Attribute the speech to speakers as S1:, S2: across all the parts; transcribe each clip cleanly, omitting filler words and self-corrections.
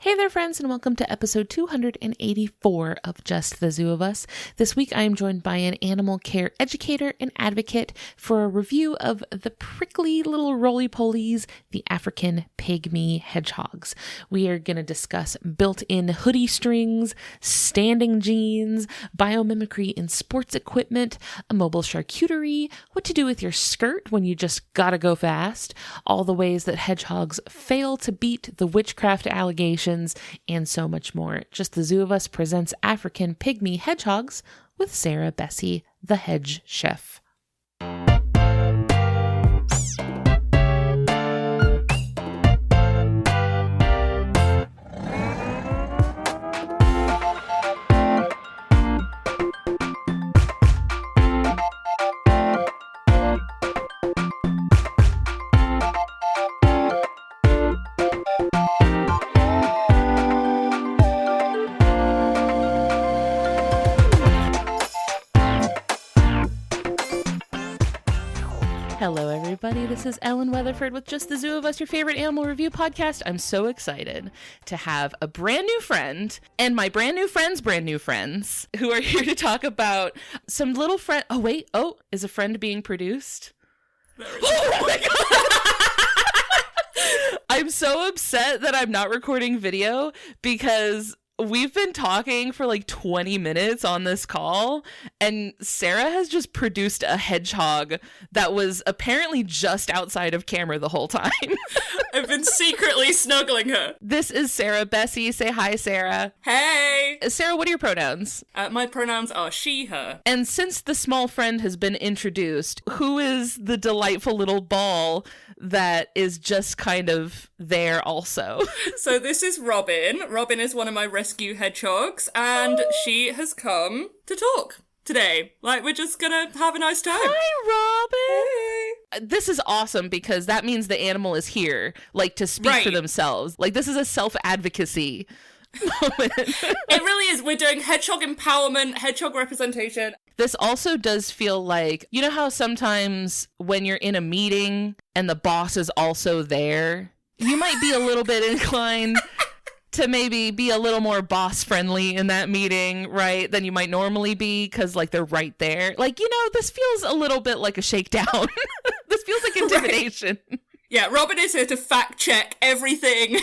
S1: Hey there, friends, and welcome to episode 284 of Just the Zoo of Us. This week, I am joined by an animal care educator and advocate for a review of the prickly little roly-polies, the African Pygmy hedgehogs. We are going to discuss built-in hoodie strings, standing jeans, biomimicry in sports equipment, a mobile charcuterie, what to do with your skirt when you just gotta go fast, all the ways that hedgehogs fail to beat the witchcraft allegations, and so much more. Just the Zoo of Us presents African Pygmy hedgehogs with Sarah Bessie, the hedge chef. Hello, everybody. This is Ellen Weatherford with Just the Zoo of Us, your favorite animal review podcast. I'm so excited to have a brand new friend and my brand new friends who are here to talk about some little friend. Oh, wait. Oh, is a friend being produced? Oh my God. I'm so upset that I'm not recording video because we've been talking for like 20 minutes on this call, and Sarah has just produced a hedgehog that was apparently just outside of camera the whole time.
S2: I've been secretly snuggling her.
S1: This is Sarah Bessie. Say hi, Sarah.
S2: Hey!
S1: Sarah, what are your pronouns?
S2: My pronouns are she, her.
S1: And since the small friend has been introduced, who is the delightful little ball that is just kind of there also?
S2: So this is Robin. Robin is one of my rescue hedgehogs, and she has come to talk today. Like, we're just gonna have a nice time.
S1: Hi, Robin!
S2: Hey!
S1: This is awesome because that means the animal is here, like, to speak for themselves. Like, this is a self-advocacy moment.
S2: It really is. We're doing hedgehog empowerment, hedgehog representation.
S1: This also does feel like, you know how sometimes when you're in a meeting and the boss is also there, you might be a little bit inclined to maybe be a little more boss friendly in that meeting, right, than you might normally be because, like, they're right there. Like, you know, this feels a little bit like a shakedown. This feels like intimidation. Right.
S2: Yeah, Robin is here to fact check everything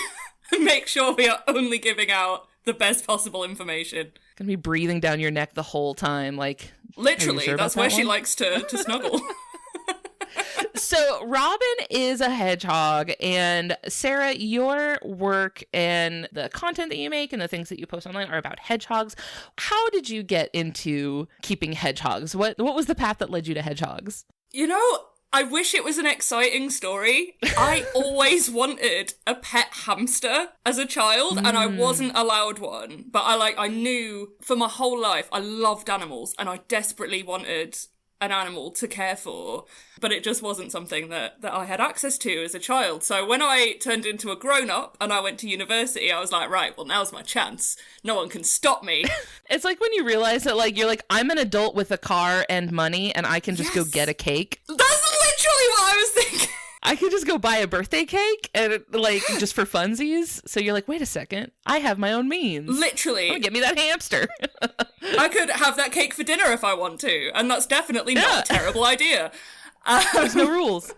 S2: and make sure we are only giving out the best possible information.
S1: Gonna be breathing down your neck the whole time, like,
S2: literally,
S1: sure
S2: that's where she likes to snuggle.
S1: So Robin is a hedgehog, and Sarah, your work and the content that you make and the things that you post online are about hedgehogs. How did you get into keeping hedgehogs? What was the path that led you to hedgehogs?
S2: You know, I wish it was an exciting story. I always wanted a pet hamster as a child, and I wasn't allowed one. But I knew for my whole life I loved animals, and I desperately wanted an animal to care for, but it just wasn't something that I had access to as a child. So when I turned into a grown-up and I went to university, I was like, right, well, now's my chance. No one can stop me.
S1: It's like when you realize that, like, you're like, I'm an adult with a car and money, and I can just go get a cake.
S2: That's literally what I was thinking.
S1: I could just go buy a birthday cake and, like, just for funsies. So you're like, wait a second, I have my own means.
S2: Literally.
S1: Get me that hamster.
S2: I could have that cake for dinner if I want to, and that's definitely not a terrible idea.
S1: There's no rules.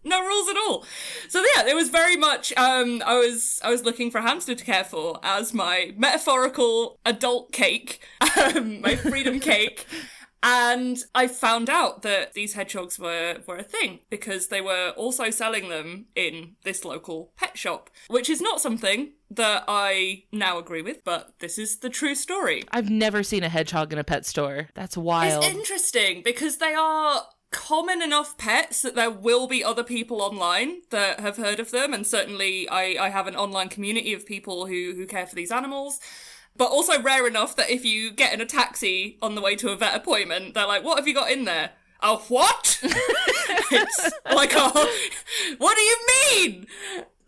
S2: No rules at all. So yeah, it was very much, I was looking for a hamster to care for as my metaphorical adult cake, my freedom cake. And I found out that these hedgehogs were a thing because they were also selling them in this local pet shop, which is not something that I now agree with, but this is the true story.
S1: I've never seen a hedgehog in a pet store. That's wild.
S2: It's interesting because they are common enough pets that there will be other people online that have heard of them, and certainly I have an online community of people who care for these animals. But also rare enough that if you get in a taxi on the way to a vet appointment, they're like, what have you got in there? A what? It's like, what do you mean?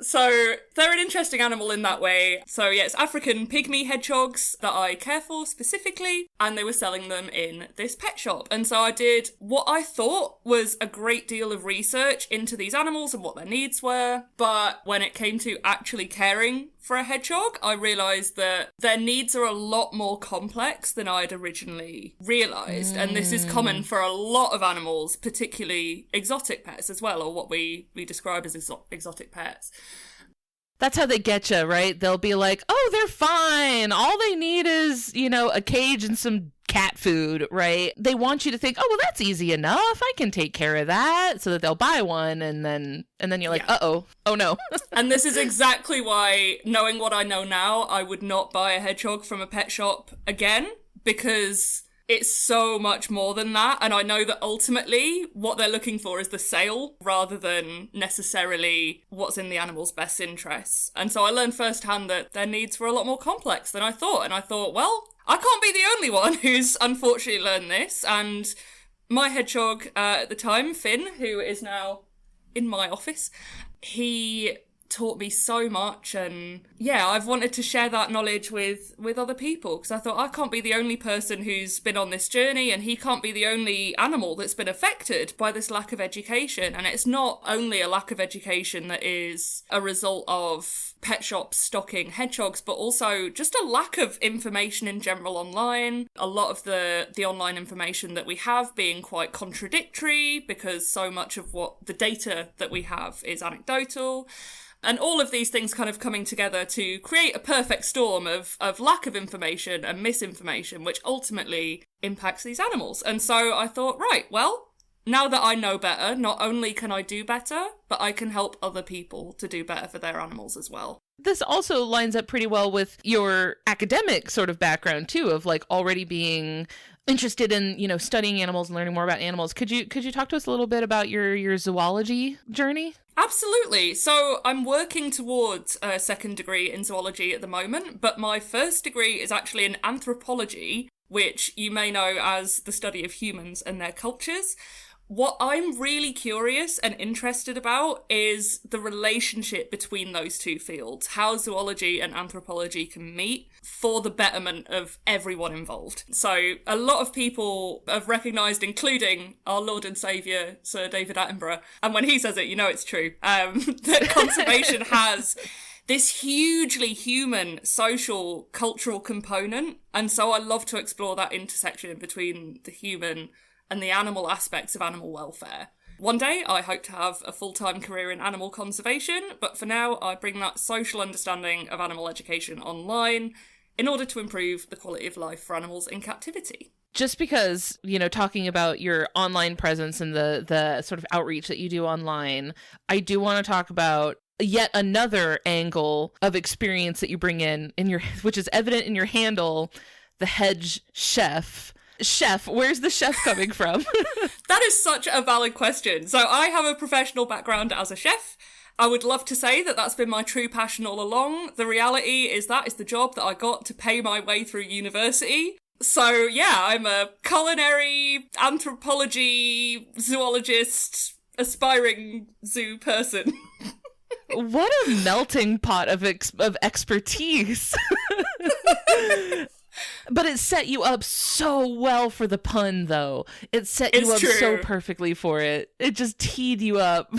S2: So they're an interesting animal in that way. So yeah, it's African Pygmy hedgehogs that I care for specifically, and they were selling them in this pet shop. And so I did what I thought was a great deal of research into these animals and what their needs were. But when it came to actually caring for a hedgehog, I realised that their needs are a lot more complex than I'd originally realised. And this is common for a lot of animals, particularly exotic pets as well, or what we describe as exotic pets.
S1: That's how they get you, right? They'll be like, oh, they're fine. All they need is, a cage and some cat food, right? They want you to think, oh, well, that's easy enough. I can take care of that, so that they'll buy one. And then you're like, uh-oh, oh no.
S2: And this is exactly why, knowing what I know now, I would not buy a hedgehog from a pet shop again, because it's so much more than that. And I know that ultimately what they're looking for is the sale rather than necessarily what's in the animal's best interests. And so I learned firsthand that their needs were a lot more complex than I thought. And I thought, well, I can't be the only one who's unfortunately learned this. And my hedgehog at the time, Finn, who is now in my office, he taught me so much, and yeah, I've wanted to share that knowledge with other people, because I thought I can't be the only person who's been on this journey, and he can't be the only animal that's been affected by this lack of education. And it's not only a lack of education that is a result of pet shops stocking hedgehogs, but also just a lack of information in general online. A lot of the online information that we have being quite contradictory, because so much of what the data that we have is anecdotal. And all of these things kind of coming together to create a perfect storm of lack of information and misinformation, which ultimately impacts these animals. And so I thought, right, well, now that I know better, not only can I do better, but I can help other people to do better for their animals as well.
S1: This also lines up pretty well with your academic sort of background too, of like already being interested in, studying animals and learning more about animals. Could you talk to us a little bit about your zoology journey?
S2: Absolutely. So I'm working towards a second degree in zoology at the moment, but my first degree is actually in anthropology, which you may know as the study of humans and their cultures. What I'm really curious and interested about is the relationship between those two fields, how zoology and anthropology can meet for the betterment of everyone involved. So a lot of people have recognised, including our Lord and Saviour, Sir David Attenborough, and when he says it, it's true, that conservation has this hugely human, social, cultural component. And so I love to explore that intersection between the human and the animal aspects of animal welfare. One day, I hope to have a full-time career in animal conservation, but for now, I bring that social understanding of animal education online in order to improve the quality of life for animals in captivity.
S1: Just because, talking about your online presence and the sort of outreach that you do online, I do want to talk about yet another angle of experience that you bring in which is evident in your handle, the hedge chef. Chef, where's the chef coming from?
S2: That is such a valid question. So I have a professional background as a chef. I would love to say that that's been my true passion all along. The reality is that is the job that I got to pay my way through university. So yeah, I'm a culinary, anthropology, zoologist, aspiring zoo person.
S1: What a melting pot of expertise. But it set you up so well for the pun, though. It set you up so perfectly for it. It just teed you up.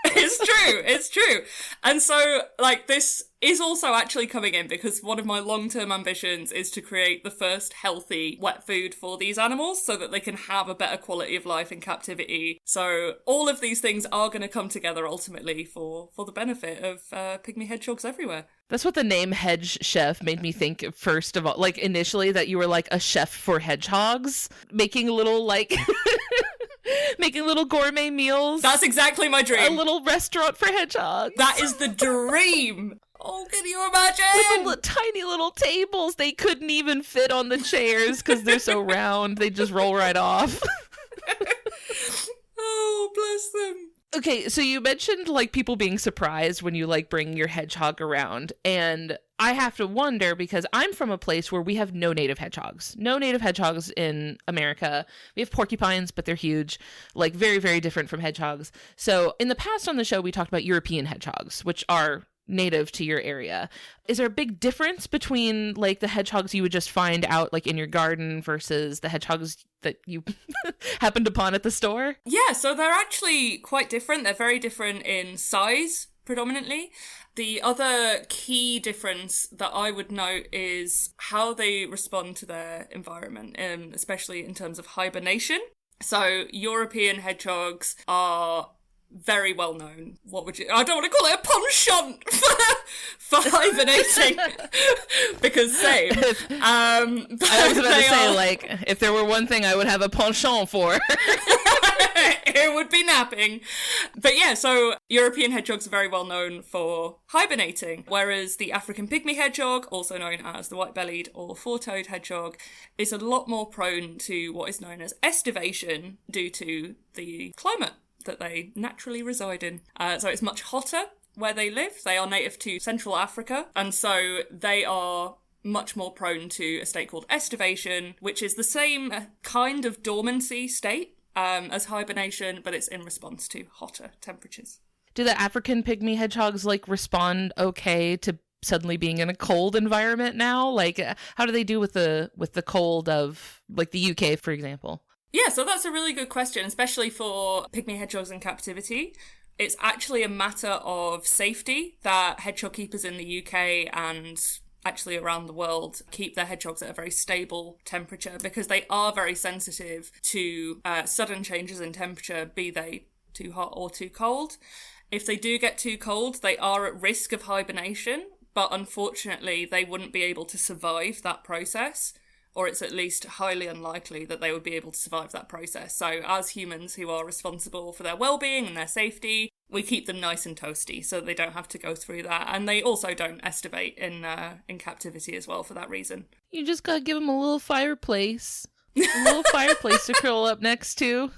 S2: It's true. And so, this is also actually coming in because one of my long-term ambitions is to create the first healthy wet food for these animals so that they can have a better quality of life in captivity. So all of these things are going to come together ultimately for the benefit of pygmy hedgehogs everywhere.
S1: That's what the name Hedge Chef made me think first of all, initially that you were a chef for hedgehogs, making little making little gourmet meals.
S2: That's exactly my dream.
S1: A little restaurant for hedgehogs.
S2: That is the dream. Oh, can you imagine?
S1: With the tiny little tables. They couldn't even fit on the chairs because they're so round. They just roll right off.
S2: Oh, bless them.
S1: Okay, so you mentioned people being surprised when you bring your hedgehog around, and I have to wonder because I'm from a place where we have no native hedgehogs in America. We have porcupines, but they're huge, very, very different from hedgehogs. So in the past on the show, we talked about European hedgehogs, which are native to your area. Is there a big difference between the hedgehogs you would just find out in your garden versus the hedgehogs that you happened upon at the store?
S2: Yeah, so they're actually quite different. They're very different in size predominantly. The other key difference that I would note is how they respond to their environment, especially in terms of hibernation. So European hedgehogs are very well known. I don't want to call it a penchant for hibernating because same.
S1: I was about to say, like, if there were one thing I would have a penchant for.
S2: It would be napping. But yeah, so European hedgehogs are very well known for hibernating, whereas the African pygmy hedgehog, also known as the white-bellied or four-toed hedgehog, is a lot more prone to what is known as estivation due to the climate that they naturally reside in. So it's much hotter where they live. They are native to Central Africa, and so they are much more prone to a state called estivation, which is the same kind of dormancy state as hibernation, but it's in response to hotter temperatures.
S1: Do the African pygmy hedgehogs like respond okay to suddenly being in a cold environment now? Like, how do they do with the cold of like the UK, for example?
S2: Yeah, so that's a really good question, especially for pygmy hedgehogs in captivity. It's actually a matter of safety that hedgehog keepers in the UK and actually around the world keep their hedgehogs at a very stable temperature because they are very sensitive to sudden changes in temperature, be they too hot or too cold. If they do get too cold, they are at risk of hibernation, but unfortunately they wouldn't be able to survive that process, or it's at least highly unlikely that they would be able to survive that process. So as humans who are responsible for their well-being and their safety, we keep them nice and toasty so they don't have to go through that. And they also don't estivate in captivity as well for that reason.
S1: You just gotta give them a little fireplace. A little fireplace to curl up next to.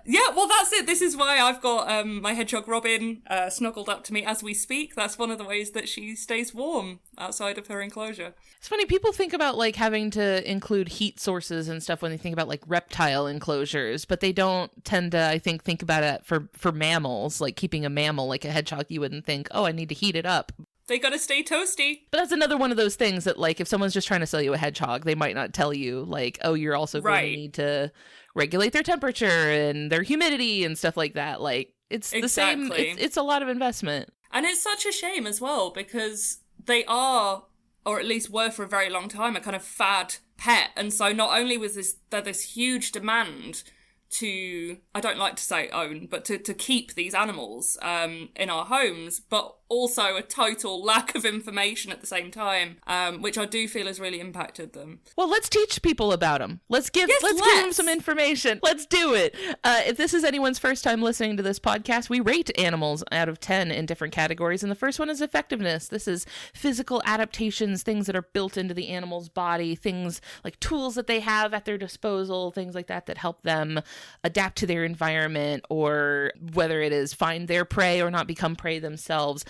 S2: Yeah, well, that's it. This is why I've got my hedgehog Robin snuggled up to me as we speak. That's one of the ways that she stays warm outside of her enclosure.
S1: It's funny, people think about like having to include heat sources and stuff when they think about like reptile enclosures, but they don't tend to, I think about it for mammals, like keeping a mammal like a hedgehog. You wouldn't think, oh, I need to heat it up.
S2: They gotta stay toasty.
S1: But that's another one of those things that, like, if someone's just trying to sell you a hedgehog, they might not tell you, like, oh, you're also going to need to regulate their temperature and their humidity and stuff like that. Like, it's the same. It's a lot of investment. And
S2: it's such a shame as well, because they are, or at least were for a very long time, a kind of fad pet. And so not only was there this huge demand to, I don't like to say own, but to keep these animals in our homes, but also a total lack of information at the same time, which I do feel has really impacted them.
S1: Well, let's teach people about them. Let's give them some information. Let's do it. If this is anyone's first time listening to this podcast, we rate animals out of 10 in different categories, and the first one is effectiveness. This is physical adaptations, things that are built into the animal's body, things like tools that they have at their disposal, things like that help them adapt to their environment, or whether it is find their prey or not become prey themselves.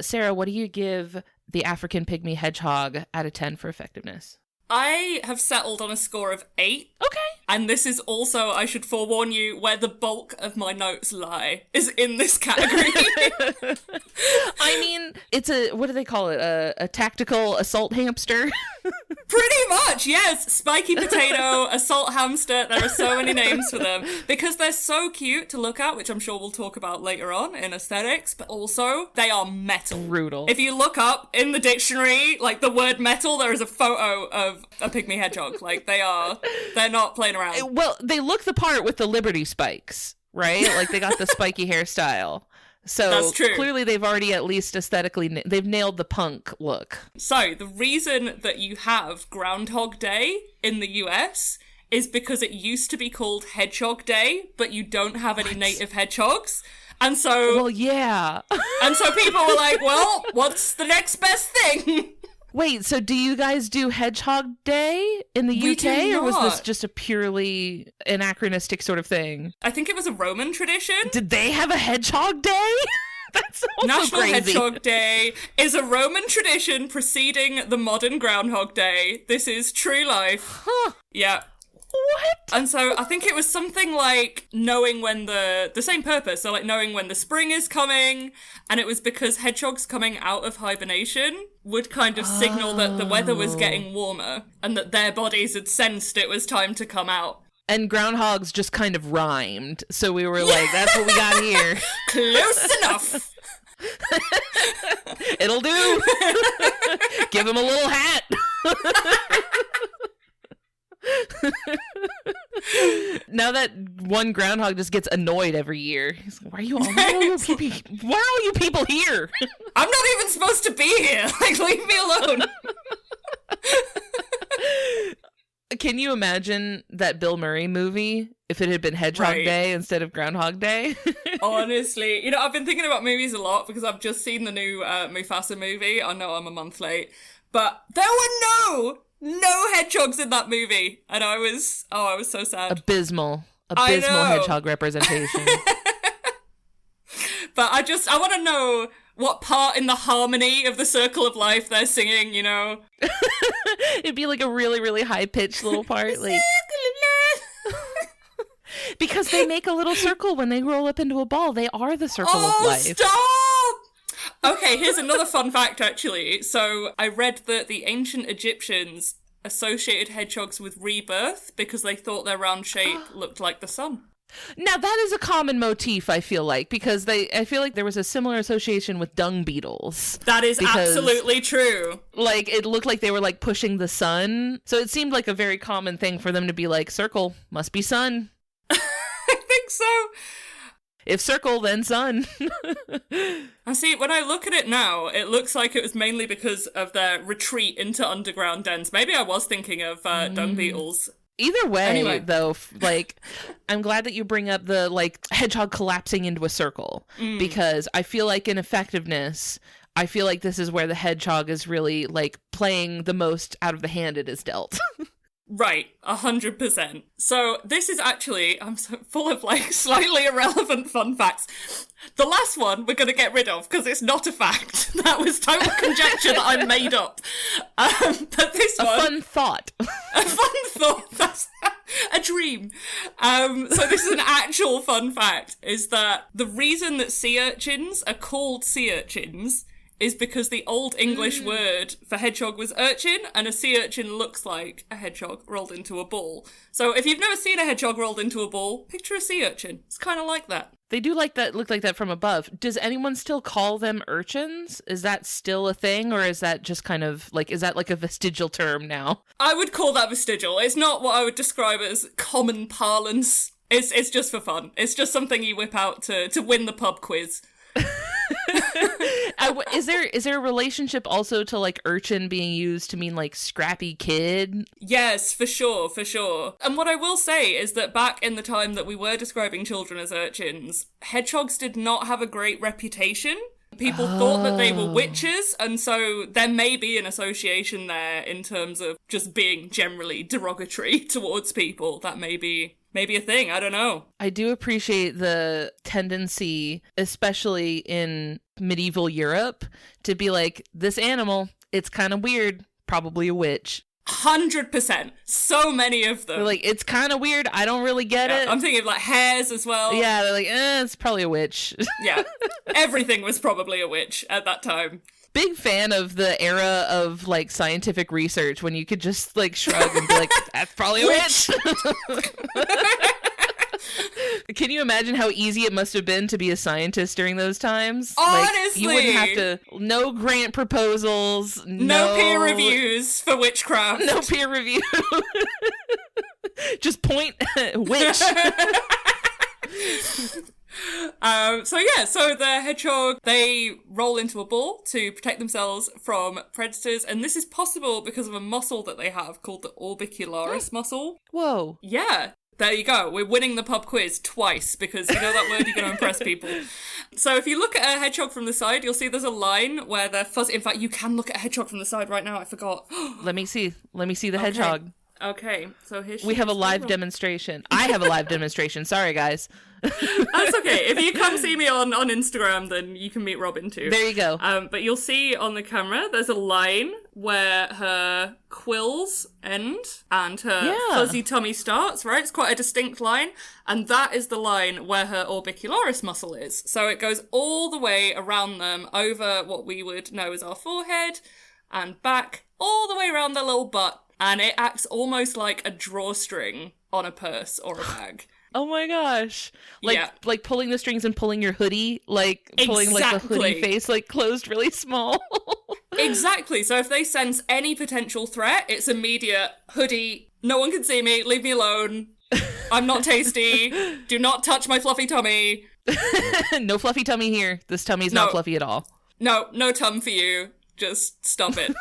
S1: Sarah, what do you give the African pygmy hedgehog out of 10 for effectiveness?
S2: I have settled on a score of 8.
S1: Okay.
S2: And this is also, I should forewarn you, where the bulk of my notes lie, is in this category.
S1: I mean, it's what do they call it? A tactical assault hamster?
S2: Pretty much, yes. Spiky potato, assault hamster, there are so many names for them. Because they're so cute to look at, which I'm sure we'll talk about later on in aesthetics, but also they are metal.
S1: Brutal.
S2: If you look up in the dictionary, like the word metal, there is a photo of a pygmy hedgehog. Like they're not playing around.
S1: Well, they look the part with the Liberty spikes, right? Like they got the spiky hairstyle. So
S2: that's true.
S1: Clearly they've already at least aesthetically, they've nailed the punk look.
S2: So the reason that you have Groundhog Day in the US is because it used to be called Hedgehog Day, but you don't have any native hedgehogs. And so...
S1: Well, yeah.
S2: And so people were like, well, what's the next best thing?
S1: Wait, so do you guys do Hedgehog Day in the UK, or was this just a purely anachronistic sort of thing?
S2: I think it was a Roman tradition.
S1: Did they have a Hedgehog Day? That's also
S2: National
S1: crazy.
S2: Hedgehog Day is a Roman tradition preceding the modern Groundhog Day. This is true life.
S1: Huh.
S2: Yeah.
S1: What?
S2: And so I think it was something like knowing when the same purpose, so like knowing when the spring is coming, and it was because hedgehogs coming out of hibernation would kind of signal that the weather was getting warmer and that their bodies had sensed it was time to come out.
S1: And groundhogs just kind of rhymed, so we were like, that's what we got here.
S2: Close enough.
S1: It'll do. Give him a little hat. Now that one groundhog just gets annoyed every year. He's like, why are all you people here?
S2: I'm not even supposed to be here. Like, leave me alone.
S1: Can you imagine that Bill Murray movie if it had been Hedgehog Day instead of Groundhog Day?
S2: Honestly, I've been thinking about movies a lot because I've just seen the new Mufasa movie. I know I'm a month late, but there were no hedgehogs in that movie, and I was so sad.
S1: Abysmal hedgehog representation.
S2: But I want to know what part in the harmony of the circle of life they're singing,
S1: It'd be like a really, really high-pitched little part. Like, because they make a little circle when they roll up into a ball. They are the circle of life.
S2: Stop! Okay, here's another fun fact, actually. So I read that the ancient Egyptians associated hedgehogs with rebirth because they thought their round shape looked like the sun.
S1: Now, that is a common motif, I feel like, because I feel like there was a similar association with dung beetles.
S2: That is absolutely true.
S1: Like, it looked like they were, like, pushing the sun. So it seemed like a very common thing for them to be like, circle, must be sun.
S2: I think so.
S1: If circle, then sun.
S2: I see, when I look at it now, it looks like it was mainly because of their retreat into underground dens. Maybe I was thinking of dung beetles.
S1: Either way, though, like, I'm glad that you bring up the, like, hedgehog collapsing into a circle, because I feel like in effectiveness, I feel like this is where the hedgehog is really, like, playing the most out of the hand it is dealt.
S2: Right, 100%. So this is actually, I'm so full of, like, slightly irrelevant fun facts. The last one we're going to get rid of because it's not a fact. That was total conjecture that I made up. But this one...
S1: A fun thought.
S2: A fun thought. That's a dream. So this is an actual fun fact, is that the reason that sea urchins are called sea urchins is because the Old English word for hedgehog was urchin, and a sea urchin looks like a hedgehog rolled into a ball. So if you've never seen a hedgehog rolled into a ball, picture a sea urchin. It's kind of like that.
S1: They do look like that from above. Does anyone still call them urchins? Is that still a thing, or is that just kind of like, is that like a vestigial term now?
S2: I would call that vestigial. It's not what I would describe as common parlance. It's just for fun. It's just something you whip out to win the pub quiz.
S1: Is there a relationship also to like urchin being used to mean like scrappy kid?
S2: Yes, for sure. And what I will say is that back in the time that we were describing children as urchins, hedgehogs did not have a great reputation. People thought that they were witches, and so there may be an association there in terms of just being generally derogatory towards people. That may be a thing, I don't know.
S1: I do appreciate the tendency, especially in medieval Europe, to be like, this animal, it's kind of weird, probably a witch.
S2: 100%. So many of them.
S1: They're like, it's kind of weird, I don't really get it.
S2: I'm thinking of like hares as well.
S1: Yeah, they're like, it's probably a witch.
S2: Yeah, everything was probably a witch at that time.
S1: Big fan of the era of like scientific research when you could just like shrug and be like, that's probably a witch. Can you imagine how easy it must have been to be a scientist during those times?
S2: Honestly.
S1: Like, you wouldn't have to, no grant proposals,
S2: no peer reviews for witchcraft.
S1: No peer review. Just point, witch.
S2: So the hedgehog, they roll into a ball to protect themselves from predators, and this is possible because of a muscle that they have called the orbicularis muscle.
S1: Whoa.
S2: Yeah. There you go. We're winning the pub quiz twice because you know that word, you're going to impress people. So if you look at a hedgehog from the side, you'll see there's a line where they're fuzzy. In fact, you can look at a hedgehog from the side right now. I forgot.
S1: Let me see the hedgehog.
S2: Okay. So here
S1: we have a live demonstration. I have a live demonstration. Sorry, guys.
S2: That's okay. If you come see me on Instagram, then you can meet Robin too.
S1: There you go.
S2: But you'll see on the camera, there's a line where her quills end and her fuzzy tummy starts, right? It's quite a distinct line. And that is the line where her orbicularis muscle is. So it goes all the way around them over what we would know as our forehead and back all the way around their little butt. And it acts almost like a drawstring on a purse or a bag.
S1: Oh my gosh.
S2: Yeah.
S1: Like pulling the strings and pulling your hoodie, like pulling like the hoodie face like closed really small.
S2: Exactly. So if they sense any potential threat, it's immediate hoodie. No one can see me. Leave me alone. I'm not tasty. Do not touch my fluffy tummy.
S1: No fluffy tummy here. This tummy's not fluffy at all.
S2: No tum for you. Just stop it.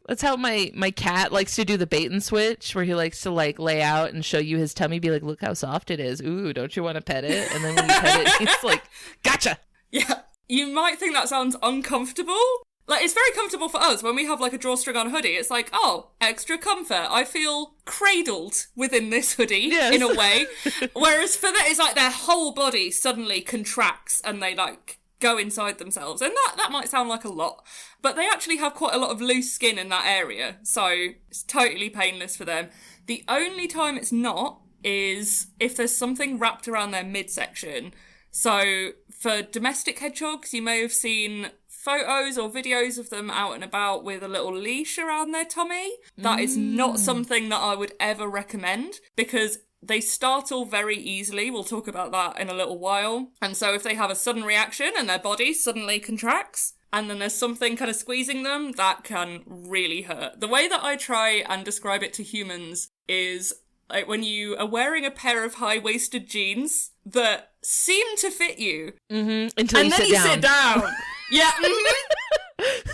S1: That's how my cat likes to do the bait and switch, where he likes to like lay out and show you his tummy, be like, look how soft it is. Ooh, don't you want to pet it? And then when you pet it, he's like, gotcha.
S2: Yeah. You might think that sounds uncomfortable. Like, it's very comfortable for us when we have like a drawstring on hoodie. It's like, oh, extra comfort. I feel cradled within this hoodie in a way. Whereas for that, it's like their whole body suddenly contracts and they like go inside themselves. And that might sound like a lot, but they actually have quite a lot of loose skin in that area. So it's totally painless for them. The only time it's not is if there's something wrapped around their midsection. So for domestic hedgehogs, you may have seen photos or videos of them out and about with a little leash around their tummy. That is not something that I would ever recommend because they startle very easily. We'll talk about that in a little while. And so if they have a sudden reaction and their body suddenly contracts, and then there's something kind of squeezing them, that can really hurt. The way that I try and describe it to humans is like when you are wearing a pair of high-waisted jeans that seem to fit you.
S1: Until you sit down.
S2: Yeah.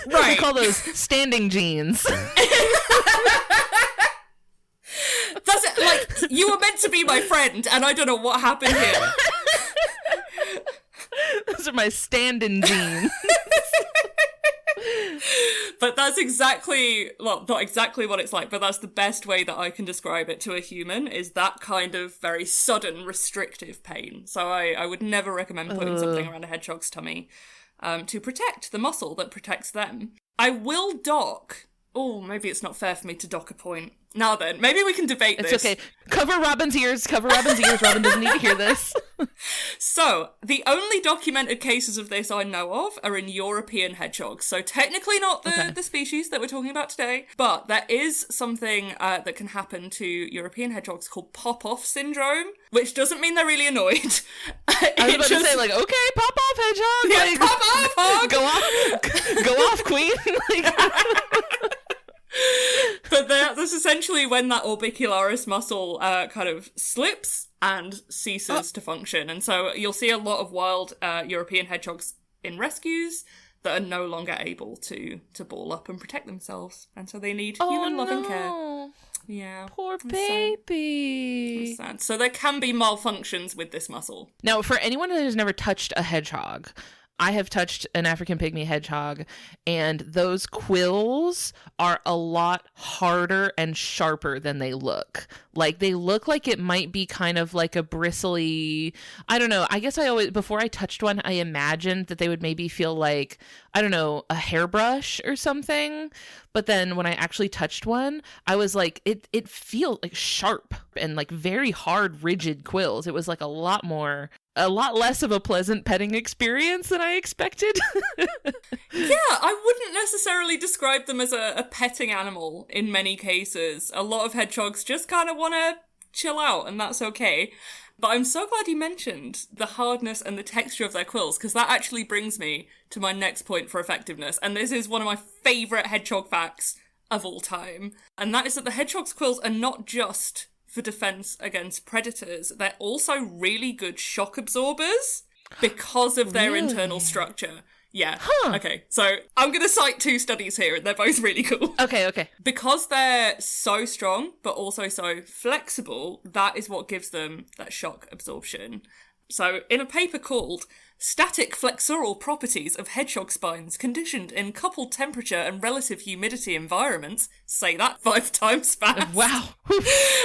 S2: Right.
S1: We call those standing jeans.
S2: That's it. Like, you were meant to be my friend, and I don't know what happened here.
S1: Those are my stand-in jeans.
S2: But that's exactly, well, not exactly what it's like, but that's the best way that I can describe it to a human, is that kind of very sudden, restrictive pain. So I would never recommend putting something around a hedgehog's tummy to protect the muscle that protects them. I will dock. Oh, maybe it's not fair for me to dock a point. Now then, maybe we can debate this.
S1: It's okay. Cover Robin's ears. Robin doesn't need to hear this.
S2: So, the only documented cases of this I know of are in European hedgehogs. So technically not the species that we're talking about today, but there is something that can happen to European hedgehogs called pop-off syndrome, which doesn't mean they're really annoyed.
S1: I was about to say, like, okay, pop off, hedgehog.
S2: Yeah,
S1: like,
S2: pop off, hog.
S1: Go off, queen.
S2: But that's essentially when that orbicularis muscle kind of slips and ceases to function. And so you'll see a lot of wild European hedgehogs in rescues that are no longer able to ball up and protect themselves. And so they need human loving care. Yeah.
S1: Poor baby.
S2: That's sad. So there can be malfunctions with this muscle.
S1: Now, for anyone who has never touched a hedgehog, I have touched an African pygmy hedgehog, and those quills are a lot harder and sharper than they look. Like, they look like it might be kind of like a bristly, I don't know. I guess before I touched one, I imagined that they would maybe feel like, I don't know, a hairbrush or something. But then when I actually touched one, I was like, it feels like sharp and like very hard, rigid quills. It was like a lot less of a pleasant petting experience than I expected.
S2: Yeah, I wouldn't necessarily describe them as a petting animal in many cases. A lot of hedgehogs just kind of want to chill out, and that's okay. But I'm so glad you mentioned the hardness and the texture of their quills, because that actually brings me to my next point for effectiveness. And this is one of my favourite hedgehog facts of all time. And that is that the hedgehog's quills are not just for defense against predators, they're also really good shock absorbers because of their internal structure. Yeah. Huh. Okay, so I'm going to cite 2 studies here, and they're both really cool.
S1: Okay.
S2: Because they're so strong, but also so flexible, that is what gives them that shock absorption. So, in a paper called Static Flexural Properties of Hedgehog Spines Conditioned in Coupled Temperature and Relative Humidity Environments, say that 5 times fast.
S1: Wow.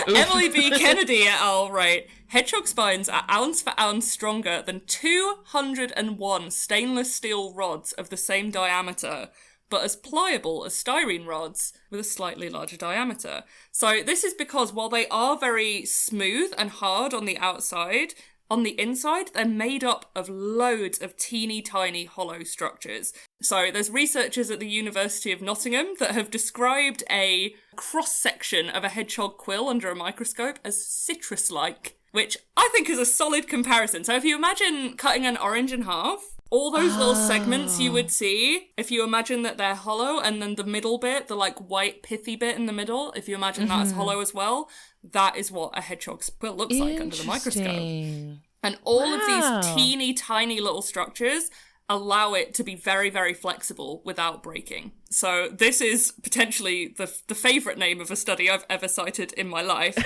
S2: Emily B. Kennedy et al. Write, hedgehog spines are ounce for ounce stronger than 201 stainless steel rods of the same diameter, but as pliable as styrene rods with a slightly larger diameter. So this is because while they are very smooth and hard on the outside, on the inside, they're made up of loads of teeny tiny hollow structures. So there's researchers at the University of Nottingham that have described a cross-section of a hedgehog quill under a microscope as citrus-like. which I think is a solid comparison. So if you imagine cutting an orange in half, all those little segments you would see, if you imagine that they're hollow, and then the middle bit, the like white pithy bit in the middle, if you imagine that as hollow as well, that is what a hedgehog's quill looks like under the microscope. And all of these teeny tiny little structures allow it to be very, very flexible without breaking. So this is potentially the favourite name of a study I've ever cited in my life.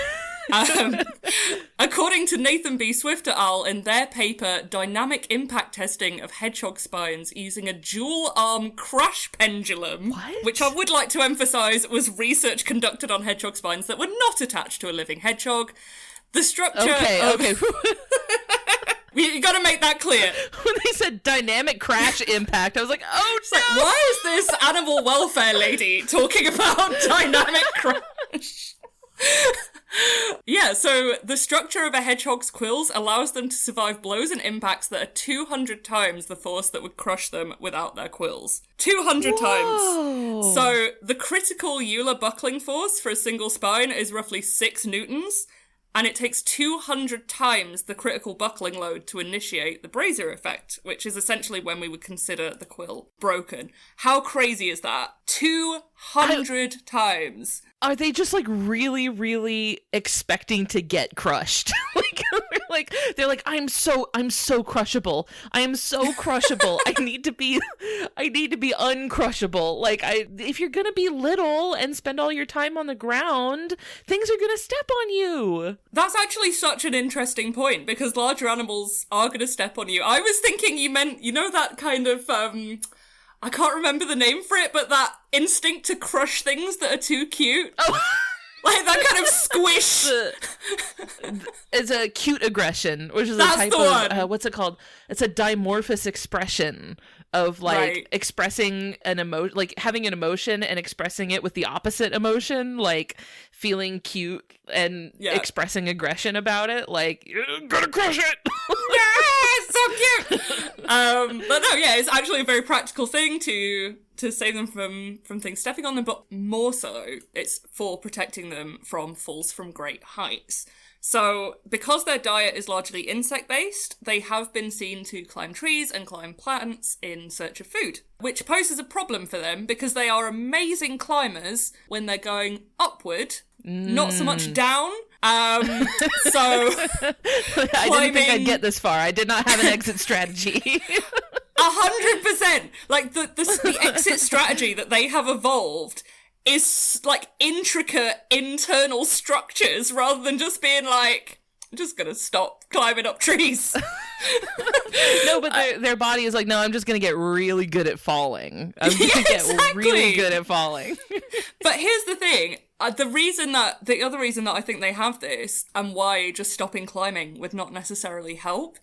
S2: According to Nathan B. Swift et al. In their paper, Dynamic Impact Testing of Hedgehog Spines Using a Dual-Arm Crash Pendulum, which I would like to emphasise was research conducted on hedgehog spines that were not attached to a living hedgehog. The structure
S1: Okay.
S2: You gotta make that clear.
S1: When they said dynamic crash impact, I was like, oh no!
S2: Like, why is this animal welfare lady talking about dynamic crash? Yeah, so the structure of a hedgehog's quills allows them to survive blows and impacts that are 200 times the force that would crush them without their quills. 200 times! So the critical Euler buckling force for a single spine is roughly 6 newtons, and it takes 200 times the critical buckling load to initiate the brazier effect, which is essentially when we would consider the quill broken. How crazy is that? 200 times.
S1: Are they just like really, really expecting to get crushed? They're like, I'm so crushable. I am so crushable. I need to be uncrushable. Like, if you're gonna be little and spend all your time on the ground, things are gonna step on you.
S2: That's actually such an interesting point, because larger animals are gonna step on you. I was thinking you meant, you know, that kind of I can't remember the name for it, but that instinct to crush things that are too cute. Oh. Like that kind of squish.
S1: It's a cute aggression, which is
S2: That's
S1: a type of, what's it called? It's a dimorphous expression of like expressing an emotion, like having an emotion and expressing it with the opposite emotion, like feeling cute and expressing aggression about it. Like, you're gonna crush it.
S2: Yeah, so cute. But no, yeah, it's actually a very practical thing to save them from things stepping on them, but more so, it's for protecting them from falls from great heights. So, because their diet is largely insect-based, they have been seen to climb trees and climb plants in search of food, which poses a problem for them because they are amazing climbers when they're going upward, not so much down. So
S1: I didn't think I'd get this far. I did not have an exit strategy.
S2: 100%! Like, the exit strategy that they have evolved is, like, intricate internal structures rather than just being like, I'm just gonna stop climbing up trees.
S1: No, but their body is like, no, I'm just gonna get really good at falling. I'm gonna get really good at falling.
S2: But here's the thing. The other reason that I think they have this, and why just stopping climbing would not necessarily help,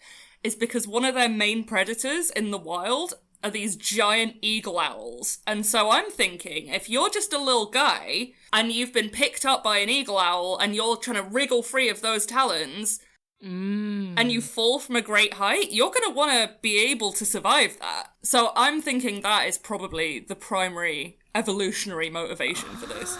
S2: is because one of their main predators in the wild are these giant eagle owls. And so I'm thinking, if you're just a little guy and you've been picked up by an eagle owl and you're trying to wriggle free of those talons and you fall from a great height, you're going to want to be able to survive that. So I'm thinking that is probably the primary evolutionary motivation for this.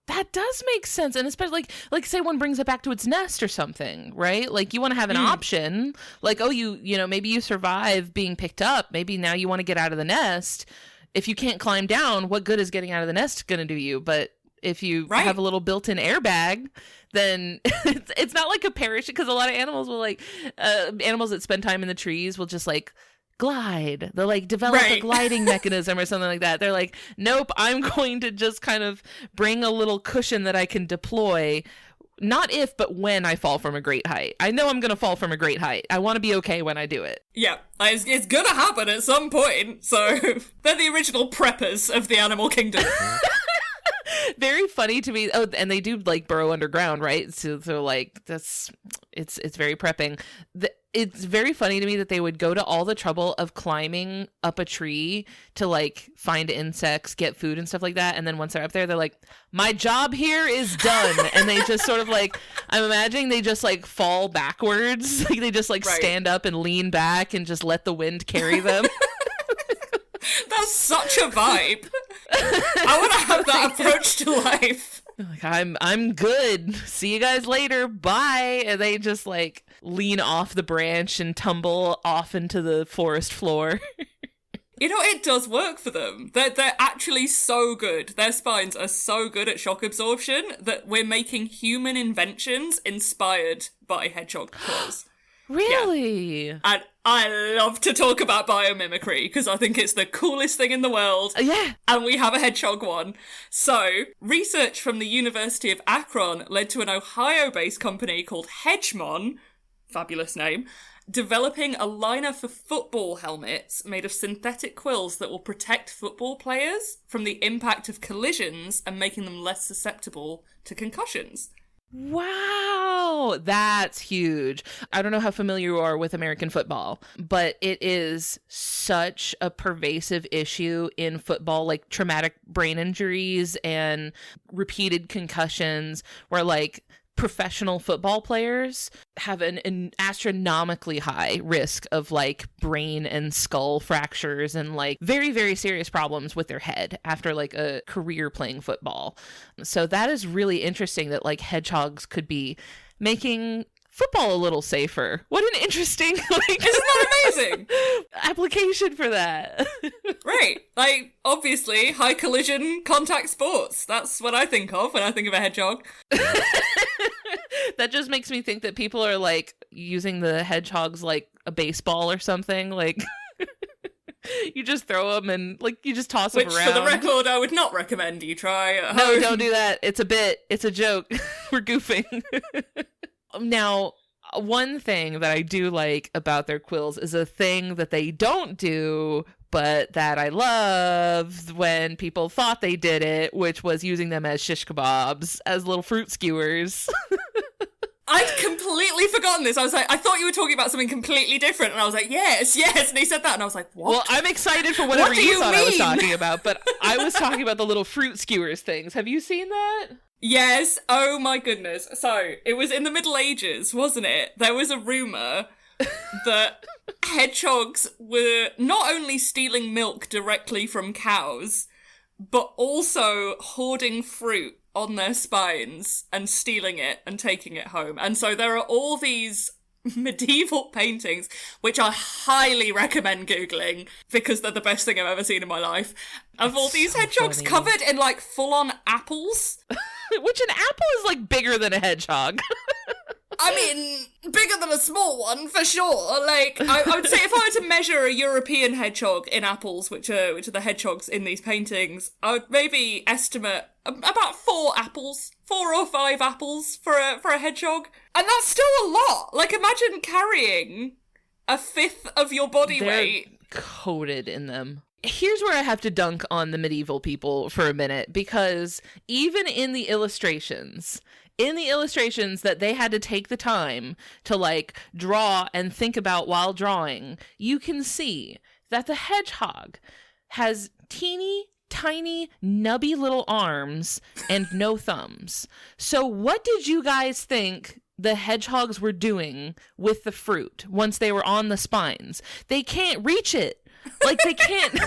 S1: That does make sense. And especially like say one brings it back to its nest or something, right? Like you want to have an option, like, oh, you know, maybe you survive being picked up. Maybe now you want to get out of the nest. If you can't climb down, what good is getting out of the nest going to do you? But if you have a little built-in airbag, then it's not like a parachute, because a lot of animals will like, animals that spend time in the trees will just like glide. They'll like develop a gliding mechanism or something like that. They're like, nope, I'm going to just kind of bring a little cushion that I can deploy. Not if, but when I fall from a great height. I know I'm going to fall from a great height. I want to be okay when I do it.
S2: Yeah, it's going to happen at some point. So they're the original preppers of the animal kingdom.
S1: Very funny to me. Oh, and they do like burrow underground, right? So like it's very prepping. It's very funny to me that they would go to all the trouble of climbing up a tree to like find insects, get food and stuff like that. And then once they're up there, they're like, my job here is done. And they just sort of like, I'm imagining they just like fall backwards. Like they just like stand up and lean back and just let the wind carry them.
S2: That's such a vibe. I want to have that approach to life.
S1: Like, I'm good. See you guys later. Bye. And they just like lean off the branch and tumble off into the forest floor.
S2: You know, it does work for them. They're actually so good. Their spines are so good at shock absorption that we're making human inventions inspired by hedgehog claws.
S1: Really?
S2: Yeah. And I love to talk about biomimicry because I think it's the coolest thing in the world.
S1: Yeah.
S2: And we have a hedgehog one. So, research from the University of Akron led to an Ohio-based company called Hedgemon, fabulous name, developing a liner for football helmets made of synthetic quills that will protect football players from the impact of collisions and making them less susceptible to concussions.
S1: Wow, that's huge. I don't know how familiar you are with American football, but it is such a pervasive issue in football, like traumatic brain injuries and repeated concussions, where like professional football players have an astronomically high risk of like brain and skull fractures and like very, very serious problems with their head after like a career playing football. So that is really interesting that like hedgehogs could be making football a little safer. What an interesting like,
S2: isn't that amazing?
S1: application for that.
S2: Right. Like, obviously, high collision contact sports. That's what I think of when I think of a hedgehog.
S1: That just makes me think that people are like using the hedgehogs like a baseball or something. Like you just throw them and like you just toss them around.
S2: Which, for the record, I would not recommend you try at home.
S1: No, don't do that. It's a bit. It's a joke. We're goofing. Now, one thing that I do like about their quills is a thing that they don't do, but that I loved when people thought they did it, which was using them as shish kebabs, as little fruit skewers.
S2: I'd completely forgotten this. I was like, I thought you were talking about something completely different. And I was like, yes. And he said that. And I was like, what?
S1: Well, I'm excited for whatever you thought
S2: mean?
S1: I was talking about, but I was talking about the little fruit skewers things. Have you seen that?
S2: Yes. Oh my goodness. So, it was in the Middle Ages, wasn't it? There was a rumour that hedgehogs were not only stealing milk directly from cows, but also hoarding fruit on their spines and stealing it and taking it home. And so there are all these medieval paintings, which I highly recommend Googling because they're the best thing I've ever seen in my life, of all these hedgehogs covered in like full-on apples.
S1: Which an apple is like bigger than a hedgehog.
S2: I mean, bigger than a small one, for sure. Like, I would say if I were to measure a European hedgehog in apples, which are the hedgehogs in these paintings, I would maybe estimate about 4 or 5 apples for a hedgehog. And that's still a lot. Like, imagine carrying a fifth of your body weight.
S1: Coated in them. Here's where I have to dunk on the medieval people for a minute, because even in the illustrations that they had to take the time to like draw and think about while drawing, you can see that the hedgehog has teeny tiny nubby little arms and no thumbs. So what did you guys think the hedgehogs were doing with the fruit once they were on the spines? They can't reach it. Like they can't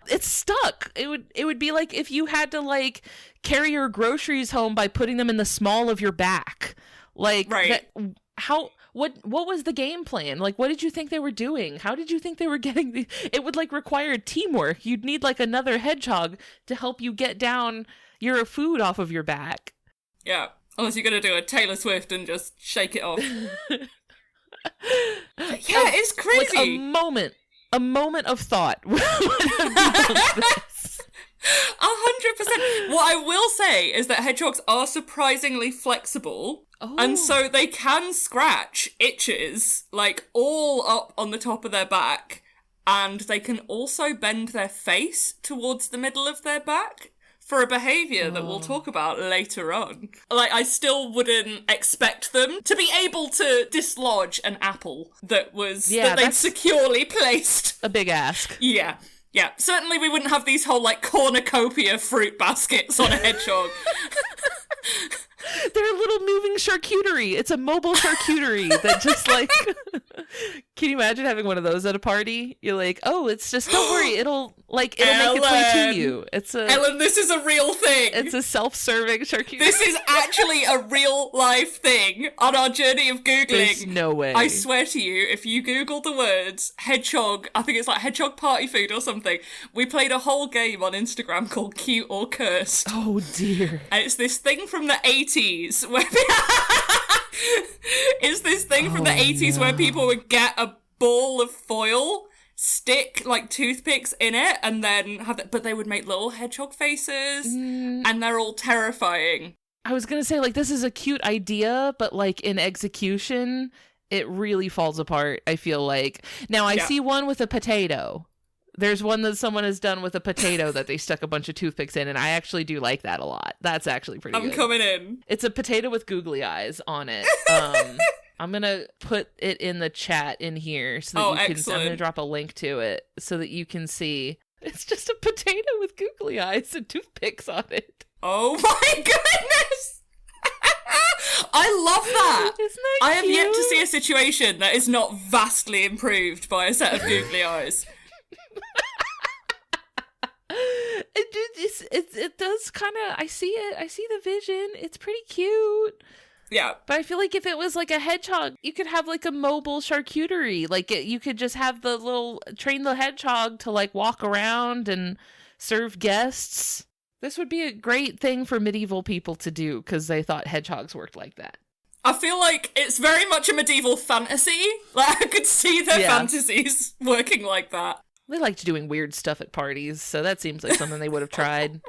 S1: it's stuck. It would be like if you had to like carry your groceries home by putting them in the small of your back. Like
S2: right.
S1: What was the game plan? Like, what did you think they were doing? How did you think they were getting it would like require teamwork. You'd need like another hedgehog to help you get down your food off of your back.
S2: Yeah. Unless you're going to do a Taylor Swift and just shake it off. Yeah, it's crazy.
S1: Like a moment of thought. 100%.
S2: What I will say is that hedgehogs are surprisingly flexible. Oh. And so they can scratch itches, like, all up on the top of their back. And they can also bend their face towards the middle of their back for a behaviour that we'll talk about later on. Like, I still wouldn't expect them to be able to dislodge an apple that they'd securely placed.
S1: A big ask.
S2: Yeah. Yeah. Certainly we wouldn't have these whole, like, cornucopia fruit baskets on a hedgehog.
S1: They're a little moving charcuterie. It's a mobile charcuterie that just, like, Can you imagine having one of those at a party? You're like, oh, it's just, don't worry, it'll make its way to you.
S2: Ellen, this is a real thing.
S1: It's a self-serving charcuterie.
S2: This is actually a real life thing on our journey of Googling.
S1: There's no way.
S2: I swear to you, if you Google the words hedgehog, I think it's like hedgehog party food or something, we played a whole game on Instagram called Cute or Cursed.
S1: Oh dear.
S2: And it's this thing from the 80s where where people would get a ball of foil, stick like toothpicks in it, and then but they would make little hedgehog faces, and they're all terrifying.
S1: I was gonna say, like, this is a cute idea, but like in execution, it really falls apart, I feel like. Now I see one with a potato. There's one that someone has done with a potato that they stuck a bunch of toothpicks in, and I actually do like that a lot. That's actually pretty good.
S2: I'm coming in.
S1: It's a potato with googly eyes on it. I'm going to put it in the chat in here so that you can,
S2: excellent.
S1: I'm going to drop a link to it so that you can see. It's just a potato with googly eyes and toothpicks on it.
S2: Oh my goodness! I love that!
S1: Isn't that
S2: I have
S1: cute?
S2: yet to see a situation that is not vastly improved by a set of googly eyes.
S1: It does kind of, I see it. I see the vision. It's pretty cute.
S2: Yeah.
S1: But I feel like if it was like a hedgehog, you could have like a mobile charcuterie. Like you could just have train the hedgehog to like walk around and serve guests. This would be a great thing for medieval people to do because they thought hedgehogs worked like that.
S2: I feel like it's very much a medieval fantasy. Like I could see their fantasies working like that.
S1: They liked doing weird stuff at parties, so that seems like something they would have tried.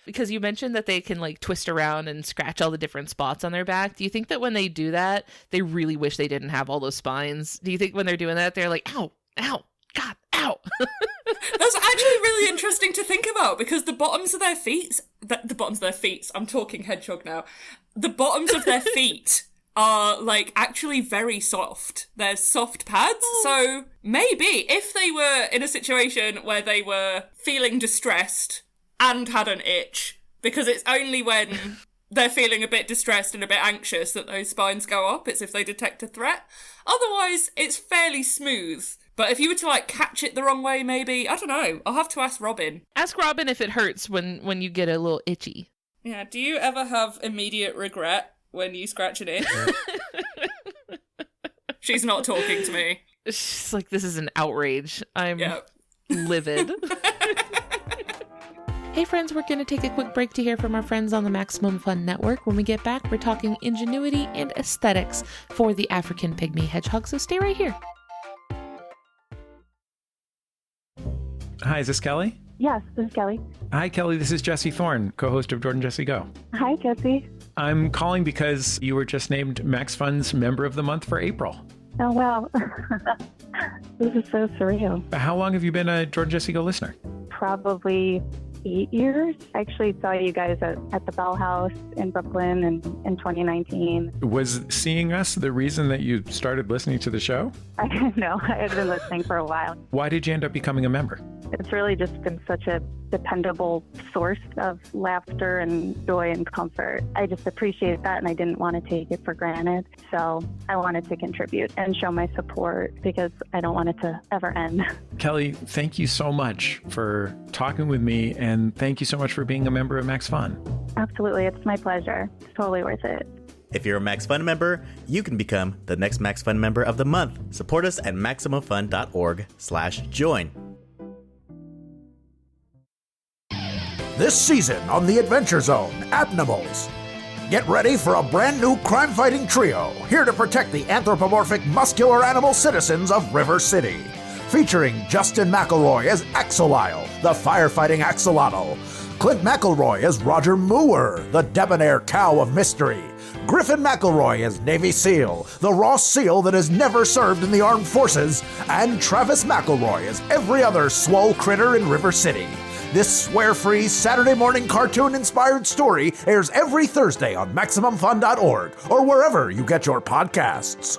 S1: Because you mentioned that they can like twist around and scratch all the different spots on their back. Do you think that when they do that, they really wish they didn't have all those spines? Do you think when they're doing that, they're like, ow, ow, God, ow.
S2: That's actually really interesting to think about because the bottoms of their feet, I'm talking hedgehog now, the bottoms of their feet are like actually very soft. They're soft pads. So maybe if they were in a situation where they were feeling distressed and had an itch, because it's only when they're feeling a bit distressed and a bit anxious that those spines go up. It's if they detect a threat. Otherwise, it's fairly smooth. But if you were to like catch it the wrong way, maybe, I don't know. I'll have to ask Robin.
S1: Ask Robin if it hurts when you get a little itchy.
S2: Yeah, do you ever have immediate regret when you scratch an itch? She's not talking to me.
S1: She's like, this is an outrage. I'm livid. Hey friends, we're going to take a quick break to hear from our friends on the Maximum Fun Network. When we get back, we're talking ingenuity and aesthetics for the African pygmy hedgehog, so stay right here.
S3: Hi, is this Kelly?
S4: Yes, this is Kelly.
S3: Hi, Kelly. This is Jesse Thorne, co-host of Jordan Jesse Go.
S4: Hi, Jesse.
S3: I'm calling because you were just named Max Fun's Member of the Month for April.
S4: Oh, wow. This is so surreal.
S3: How long have you been a Jordan Jesse Go listener?
S4: Probably 8 years. I actually saw you guys at the Bell House in Brooklyn in 2019.
S3: Was seeing us the reason that you started listening to the show?
S4: I didn't know. I had been listening for a while.
S3: Why did you end up becoming a member?
S4: It's really just been such a dependable source of laughter and joy and comfort. I just appreciate that, and I didn't want to take it for granted. So I wanted to contribute and show my support because I don't want it to ever end.
S3: Kelly, thank you so much for talking with me, and thank you so much for being a member of Max Fun.
S4: Absolutely. It's my pleasure. It's totally worth it.
S5: If you're a Max Fun member, you can become the next Max Fun member of the month. Support us at MaximumFun.org/join.
S6: This season on The Adventure Zone, Abnimals. Get ready for a brand new crime-fighting trio here to protect the anthropomorphic muscular animal citizens of River City. Featuring Justin McElroy as Axolile, the firefighting axolotl. Clint McElroy as Roger Moore, the debonair cow of mystery. Griffin McElroy as Navy SEAL, the raw seal that has never served in the armed forces. And Travis McElroy as every other swole critter in River City. This swear-free Saturday morning cartoon-inspired story airs every Thursday on MaximumFun.org or wherever you get your podcasts.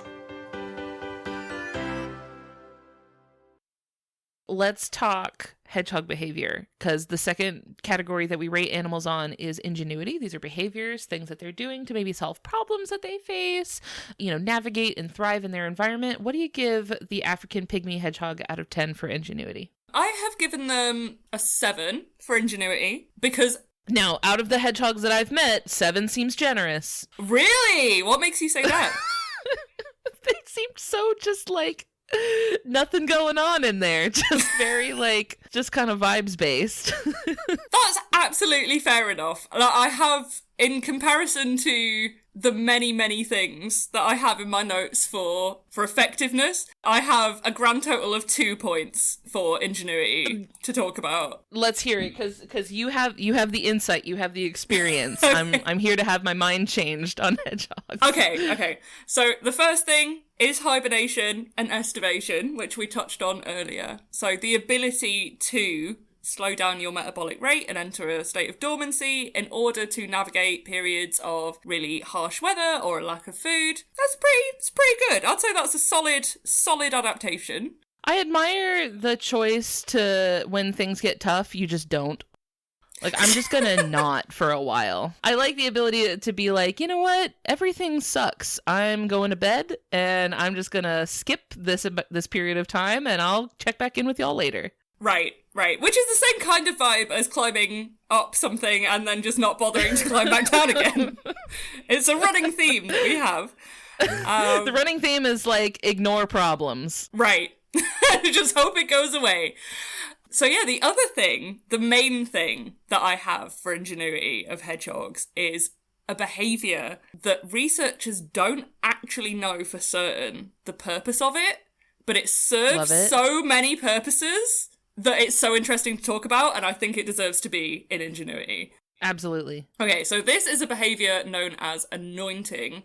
S1: Let's talk hedgehog behavior, because the second category that we rate animals on is ingenuity. These are behaviors, things that they're doing to maybe solve problems that they face, navigate and thrive in their environment. What do you give the African pygmy hedgehog out of 10 for ingenuity?
S2: I have given them a 7 for ingenuity because...
S1: Now, out of the hedgehogs that I've met, 7 seems generous.
S2: Really? What makes you say that?
S1: They seemed so just like nothing going on in there. Just very just kind of vibes based.
S2: That's absolutely fair enough. I have, in comparison to the many, many things that I have in my notes for effectiveness, I have a grand total of 2 points for ingenuity to talk about.
S1: Let's hear it, because you have the insight, you have the experience. I'm here to have my mind changed on hedgehogs.
S2: Okay. So the first thing is hibernation and estivation, which we touched on earlier. So the ability to slow down your metabolic rate and enter a state of dormancy in order to navigate periods of really harsh weather or a lack of food. It's pretty good. I'd say that's a solid adaptation.
S1: I admire the choice to, when things get tough, you just don't. I'm just gonna not for a while. I like the ability to be like, you know what? Everything sucks. I'm going to bed and I'm just gonna skip this period of time and I'll check back in with y'all later.
S2: Right. Which is the same kind of vibe as climbing up something and then just not bothering to climb back down again. It's a running theme that we have.
S1: The running theme is ignore problems.
S2: Right. Just hope it goes away. So yeah, the other thing, the main thing that I have for ingenuity of hedgehogs is a behaviour that researchers don't actually know for certain the purpose of it, but it serves so many purposes that it's so interesting to talk about, and I think it deserves to be in ingenuity.
S1: Absolutely.
S2: Okay, so this is a behaviour known as anointing.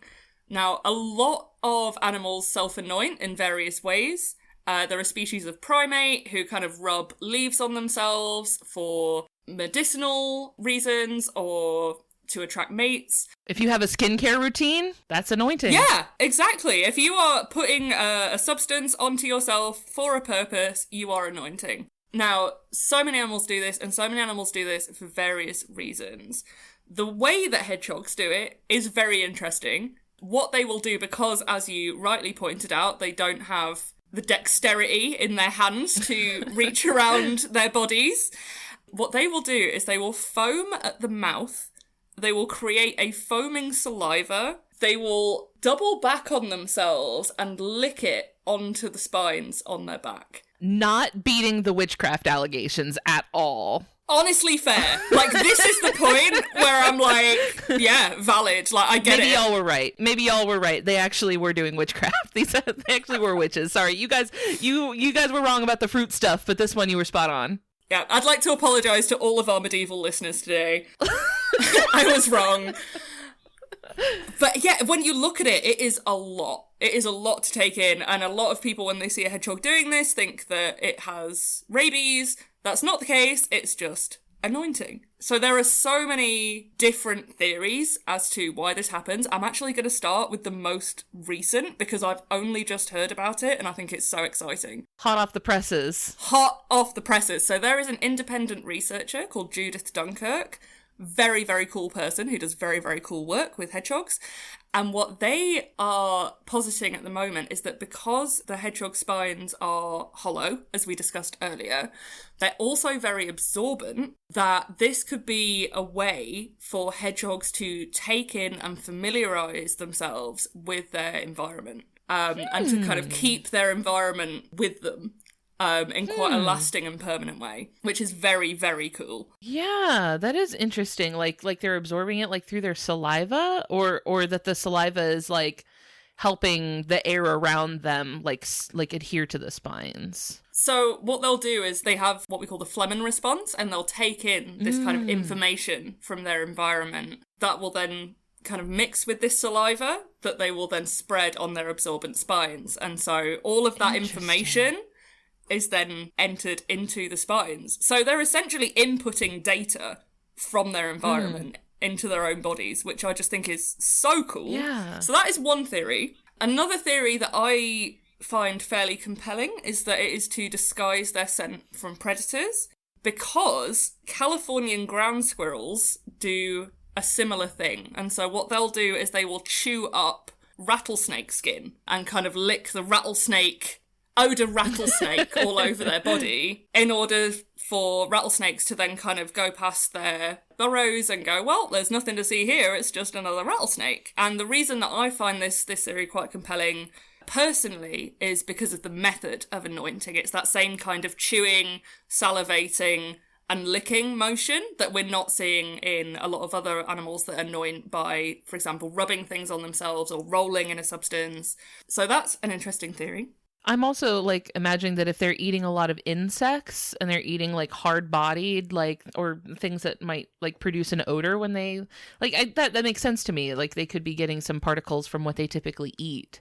S2: Now, a lot of animals self-anoint in various ways. There are species of primate who kind of rub leaves on themselves for medicinal reasons or to attract mates.
S1: If you have a skincare routine, that's anointing.
S2: Yeah, exactly. If you are putting a substance onto yourself for a purpose, you are anointing. Now, so many animals do this, and so many animals do this for various reasons. The way that hedgehogs do it is very interesting. What they will do, because, as you rightly pointed out, they don't have the dexterity in their hands to reach around their bodies, what they will do is they will foam at the mouth, they will create a foaming saliva, they will double back on themselves and lick it onto the spines on their back.
S1: Not beating the witchcraft allegations at all.
S2: Honestly fair. This is the point where I'm yeah, valid. I get it.
S1: Maybe y'all were right. They actually were doing witchcraft. They actually were witches. Sorry, you guys were wrong about the fruit stuff, but this one you were spot on.
S2: Yeah, I'd like to apologise to all of our medieval listeners today. I was wrong. But yeah, when you look at it, it is a lot. It is a lot to take in, and a lot of people, when they see a hedgehog doing this, think that it has rabies. That's not the case, it's just anointing. So there are so many different theories as to why this happens. I'm actually going to start with the most recent, because I've only just heard about it, and I think it's so exciting.
S1: Hot off the presses.
S2: So there is an independent researcher called Judith Dunkirk, very, very cool person who does very, very cool work with hedgehogs. And what they are positing at the moment is that because the hedgehog spines are hollow, as we discussed earlier, they're also very absorbent, that this could be a way for hedgehogs to take in and familiarise themselves with their environment, and to kind of keep their environment with them. In quite a lasting and permanent way, which is very, very cool.
S1: Yeah, that is interesting. Like they're absorbing it through their saliva, or that the saliva is helping the air around them adhere to the spines.
S2: So what they'll do is they have what we call the phlegm response, and they'll take in this kind of information from their environment that will then kind of mix with this saliva that they will then spread on their absorbent spines. And so all of that information is then entered into the spines. So they're essentially inputting data from their environment into their own bodies, which I just think is so cool.
S1: Yeah.
S2: So that is one theory. Another theory that I find fairly compelling is that it is to disguise their scent from predators. because Californian ground squirrels do a similar thing. And so what they'll do is they will chew up rattlesnake skin and kind of lick the rattlesnake all over their body in order for rattlesnakes to then kind of go past their burrows and go, well, there's nothing to see here, it's just another rattlesnake. And the reason that I find this theory quite compelling personally is because of the method of anointing. It's that same kind of chewing, salivating, and licking motion that we're not seeing in a lot of other animals that anoint by, for example, rubbing things on themselves or rolling in a substance. So that's an interesting theory.
S1: I'm also like imagining that if they're eating a lot of insects and they're eating like hard-bodied, like, or things that might like produce an odor when they like, that makes sense to me. Like they could be getting some particles from what they typically eat,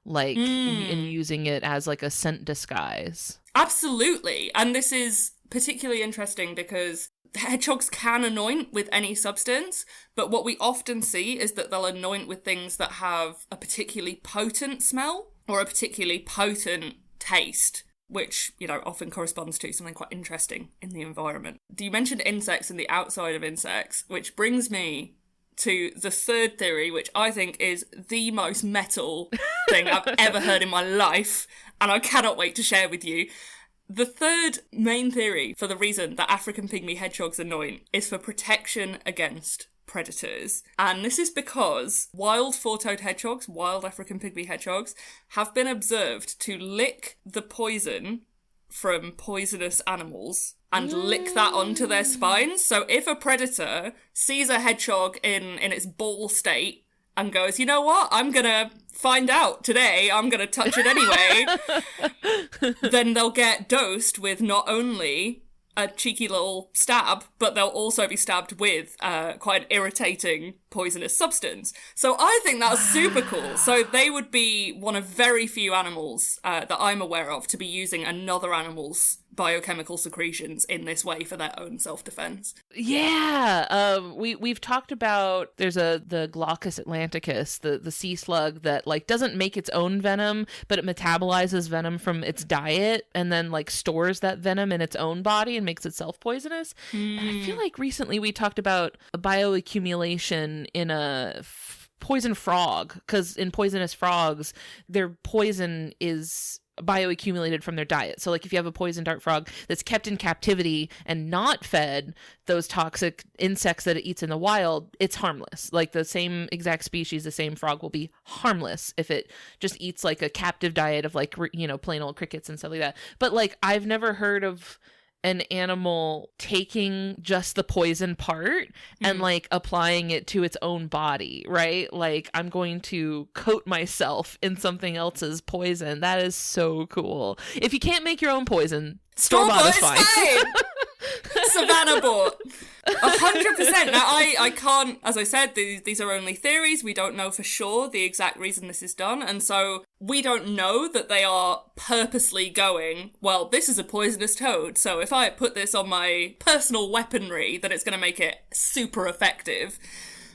S1: like and using it as like a scent disguise.
S2: Absolutely. And this is particularly interesting because hedgehogs can anoint with any substance, but what we often see is that they'll anoint with things that have a particularly potent smell or a particularly potent taste, which, you know, often corresponds to something quite interesting in the environment. You mentioned insects and the outside of insects, which brings me to the third theory, which I think is the most metal thing I've ever heard in my life, and I cannot wait to share with you. The third main theory for the reason that African pygmy hedgehogs anoint is for protection against predators. And this is because wild four-toed hedgehogs, wild African pygmy hedgehogs, have been observed to lick the poison from poisonous animals and lick that onto their spines. So if a predator sees a hedgehog in its ball state and goes, you know what, I'm gonna find out today, I'm gonna touch it anyway, then they'll get dosed with not only a cheeky little stab, but they'll also be stabbed with quite an irritating poisonous substance. So I think that's super cool. So they would be one of very few animals that I'm aware of to be using another animal's biochemical secretions in this way for their own self-defense.
S1: Yeah, we've talked about the Glaucus atlanticus, the sea slug that like doesn't make its own venom, but it metabolizes venom from its diet and then like stores that venom in its own body and makes itself poisonous. And I feel like recently we talked about a bioaccumulation in a poison frog, because in poisonous frogs, their poison is bioaccumulated from their diet. So like if you have a poison dart frog that's kept in captivity and not fed those toxic insects that it eats in the wild, it's harmless. Like the same exact species, the same frog will be harmless if it just eats like a captive diet of like, you know, plain old crickets and stuff like that. But like I've never heard of an animal taking just the poison part and like applying it to its own body, right? Like I'm going to coat myself in something else's poison. That is so cool. If you can't make your own poison, store-bought is fine.
S2: Savannah bought. 100%. Now, I can't, as I said, these are only theories. We don't know for sure the exact reason this is done. And so we don't know that they are purposely going, well, this is a poisonous toad, so if I put this on my personal weaponry, then it's going to make it super effective.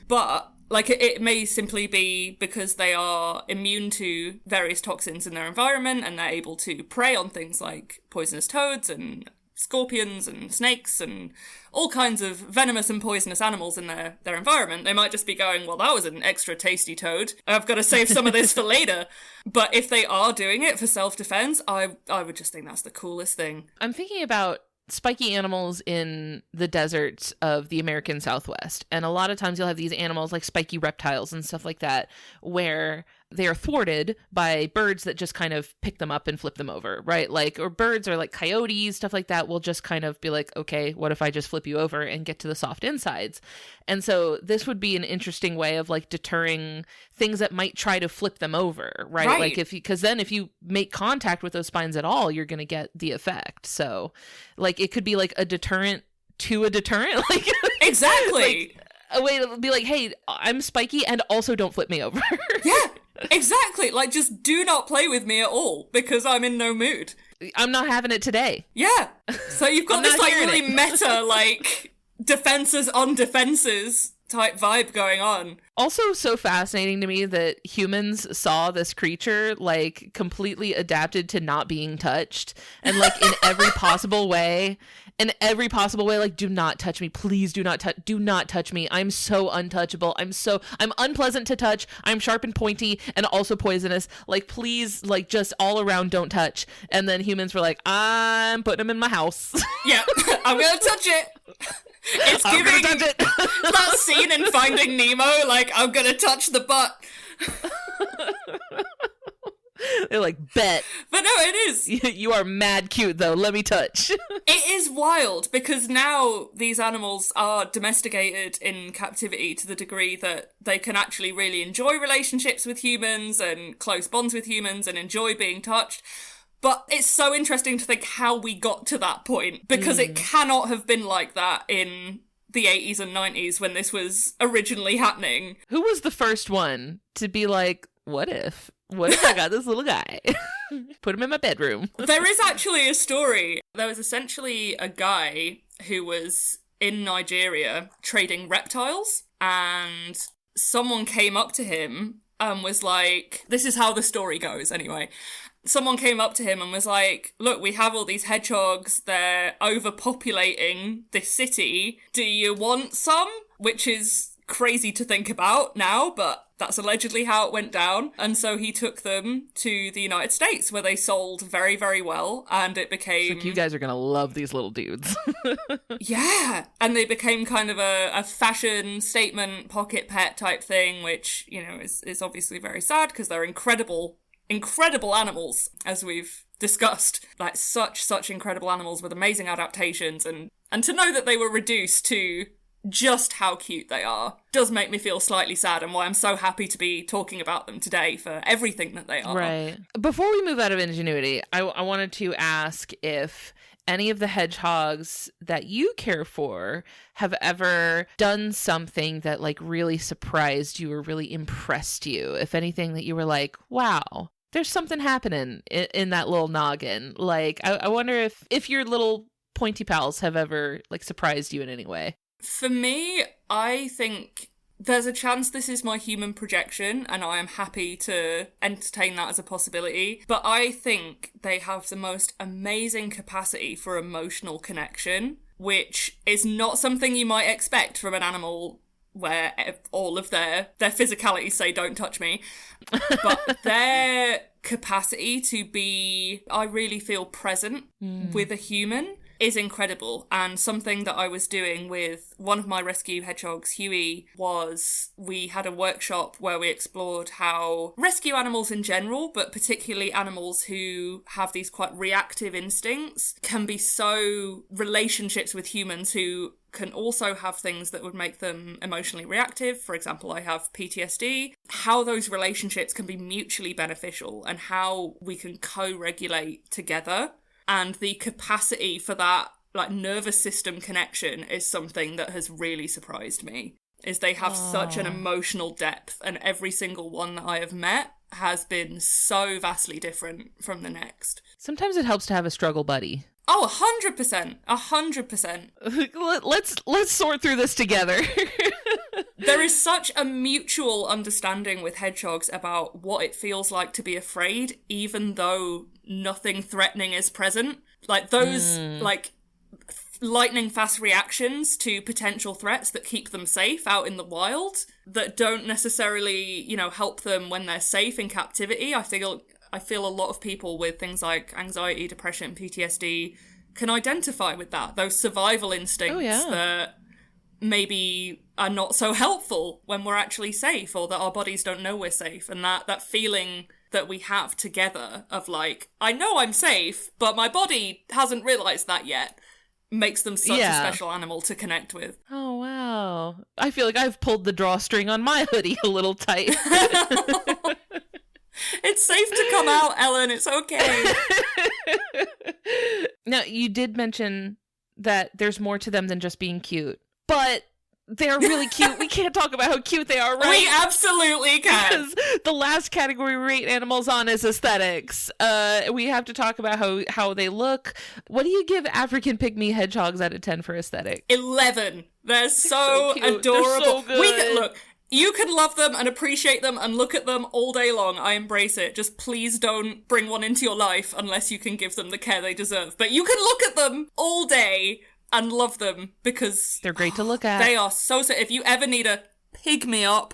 S2: But like, it may simply be because they are immune to various toxins in their environment and they're able to prey on things like poisonous toads and scorpions and snakes and all kinds of venomous and poisonous animals in their environment. They might just be going, well, that was an extra tasty toad, I've got to save some of this for later. But if they are doing it for self-defense, I would just think that's the coolest thing.
S1: I'm thinking about spiky animals in the deserts of the American Southwest. And a lot of times you'll have these animals like spiky reptiles and stuff like that, where they are thwarted by birds that just kind of pick them up and flip them over, right? Like, or birds or like coyotes, stuff like that will just kind of be like, okay, what if I just flip you over and get to the soft insides? And so this would be an interesting way of like deterring things that might try to flip them over, right? Like because then if you make contact with those spines at all, you're going to get the effect. So like it could be like a deterrent to a deterrent. Like
S2: exactly.
S1: Like, a way to be like, hey, I'm spiky and also don't flip me over.
S2: Yeah, exactly. Like, just do not play with me at all because I'm in no mood.
S1: I'm not having it today.
S2: Yeah. So you've got this like really meta, like defenses on defenses type vibe going on.
S1: Also so fascinating to me that humans saw this creature like completely adapted to not being touched and like in every possible way. in every possible way. Like, do not touch me. Please do not touch me. I'm so untouchable. I'm unpleasant to touch. I'm sharp and pointy and also poisonous. Like, please, like, just all around don't touch. And then humans were like, I'm putting them in my house.
S2: Yeah, I'm gonna touch it. It's giving
S1: touch it.
S2: that scene in Finding Nemo, like, I'm gonna touch the butt.
S1: They're like, bet.
S2: But no, it is.
S1: You are mad cute, though. Let me touch.
S2: It is wild, because now these animals are domesticated in captivity to the degree that they can actually really enjoy relationships with humans and close bonds with humans and enjoy being touched. But it's so interesting to think how we got to that point, because it cannot have been like that in the 80s and 90s when this was originally happening.
S1: Who was the first one to be like, what if I got this little guy? Put him in my bedroom.
S2: There is actually a story. There was essentially a guy who was in Nigeria trading reptiles, and someone came up to him and was like, this is how the story goes anyway. Someone came up to him and was like, look, we have all these hedgehogs, they're overpopulating this city. Do you want some? Which is crazy to think about now, but that's allegedly how it went down. And so he took them to the United States, where they sold very, very well, and it became...
S1: Like, you guys are gonna love these little dudes.
S2: Yeah! And they became kind of a fashion statement pocket pet type thing, which, you know, is obviously very sad, because they're incredible animals, as we've discussed. Like, such incredible animals with amazing adaptations, and to know that they were reduced to just how cute they are does make me feel slightly sad, and why I'm so happy to be talking about them today for everything that they are.
S1: Right. Before we move out of Ingenuity, I wanted to ask if any of the hedgehogs that you care for have ever done something that, like, really surprised you or really impressed you. If anything that you were like, wow, there's something happening in that little noggin. Like, I wonder if your little pointy pals have ever, like, surprised you in any way.
S2: For me, I think there's a chance this is my human projection, and I am happy to entertain that as a possibility. But I think they have the most amazing capacity for emotional connection, which is not something you might expect from an animal where all of their physicalities say, don't touch me. But their capacity to be, I really feel present with a human is incredible. And something that I was doing with one of my rescue hedgehogs, Huey, was we had a workshop where we explored how rescue animals in general, but particularly animals who have these quite reactive instincts, can be so relationships with humans who can also have things that would make them emotionally reactive. For example, I have PTSD. How those relationships can be mutually beneficial and how we can co-regulate together. And the capacity for that, like, nervous system connection is something that has really surprised me. Is they have such an emotional depth, and every single one that I have met has been so vastly different from the next.
S1: Sometimes it helps to have a struggle buddy.
S2: Oh, 100%. 100%.
S1: Let's sort through this together.
S2: There is such a mutual understanding with hedgehogs about what it feels like to be afraid, even though nothing threatening is present. Like, those, like, lightning fast reactions to potential threats that keep them safe out in the wild, that don't necessarily, you know, help them when they're safe in captivity. I feel a lot of people with things like anxiety, depression, PTSD can identify with that. Those survival instincts that maybe are not so helpful when we're actually safe, or that our bodies don't know we're safe. And that feeling that we have together of, like, I know I'm safe, but my body hasn't realised that yet, makes them such a special animal to connect with.
S1: Oh, wow. I feel like I've pulled the drawstring on my hoodie a little tight.
S2: It's safe to come out, Ellen. It's okay.
S1: Now, you did mention that there's more to them than just being cute, but they're really cute. We can't talk about how cute they are, right?
S2: We absolutely can.
S1: Because the last category we rate animals on is aesthetics. We have to talk about how they look. What do you give African pygmy hedgehogs out of 10 for aesthetic?
S2: 11. They're so
S1: cute.
S2: adorable.
S1: They're so good.
S2: Look, you can love them and appreciate them and look at them all day long. I embrace it. Just please don't bring one into your life unless you can give them the care they deserve. But you can look at them all day and love them because
S1: They're great to look at.
S2: they are so. If you ever need a Pygmy up.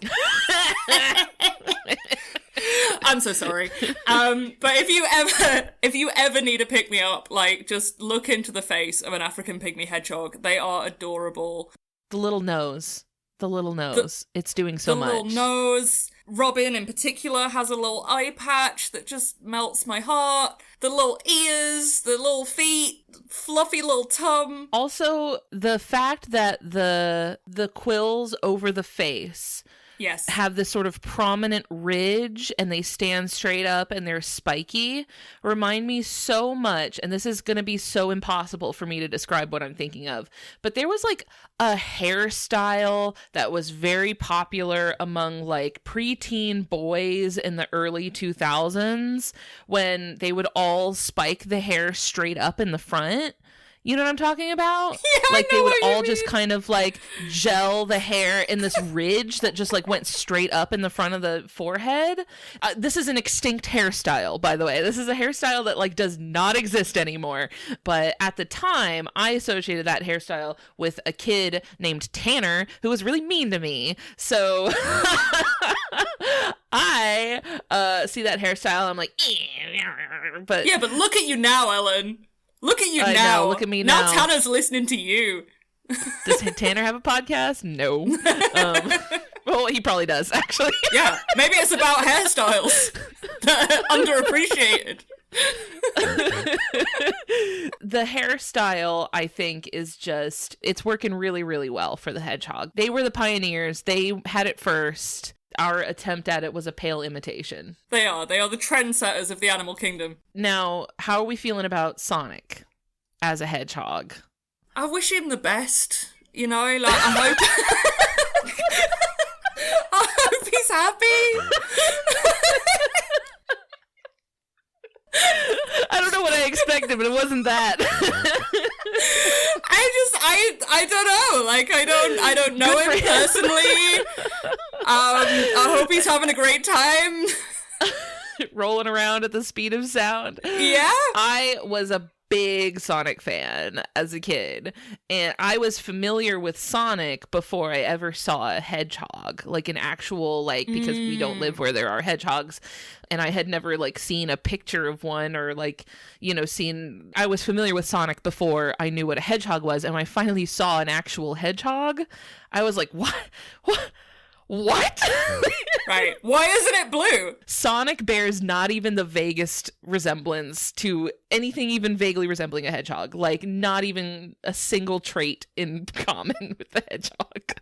S2: I'm so sorry. But if you ever need a pick me up, like just look into the face of an African pygmy hedgehog. They are adorable.
S1: The little nose. It's doing so much.
S2: The little nose. Robin in particular has a little eye patch that just melts my heart. The little ears, the little feet, fluffy little tum.
S1: Also, the fact that the quills over the face
S2: Yes.
S1: have this sort of prominent ridge and they stand straight up and they're spiky remind me so much, and this is going to be so impossible for me to describe what I'm thinking of, but there was like a hairstyle that was very popular among like preteen boys in the early 2000s when they would all spike the hair straight up in the front. You know what I'm talking about?
S2: Yeah,
S1: like
S2: I know
S1: they would
S2: what you
S1: all
S2: mean.
S1: just kind of like gel the hair in this ridge that just like went straight up in the front of the forehead. This is an extinct hairstyle, by the way. This is a hairstyle that like does not exist anymore. But at the time, I associated that hairstyle with a kid named Tanner who was really mean to me. So I see that hairstyle. I'm like, but
S2: Yeah, but look at you now, Ellen. Look at you
S1: I
S2: now.
S1: know, look at me now.
S2: Now Tanner's listening to you.
S1: Does Tanner have a podcast? No. Well, he probably does, actually.
S2: Yeah, maybe it's about hairstyles that are underappreciated.
S1: The hairstyle, I think, is just, it's working really, really well for the hedgehog. They were the pioneers. They had it first. Our attempt at it was a pale imitation.
S2: They are the trendsetters of the animal kingdom.
S1: Now, how are we feeling about Sonic as a hedgehog?
S2: I wish him the best. You know, like, I hope... I hope he's happy.
S1: I don't know what I expected, but it wasn't that.
S2: I don't know. Like, I don't know him personally. I hope he's having a great time.
S1: Rolling around at the speed of sound.
S2: Yeah.
S1: I was a big Sonic fan as a kid, and I was familiar with Sonic before I ever saw a hedgehog, like an actual, like, because we don't live where there are hedgehogs, and I had never like seen a picture of one or like, you know, I was familiar with Sonic before I knew what a hedgehog was, and when I finally saw an actual hedgehog, I was like, what?
S2: Right. Why isn't it blue?
S1: Sonic bears not even the vaguest resemblance to anything even vaguely resembling a hedgehog. Like, not even a single trait in common with the hedgehog.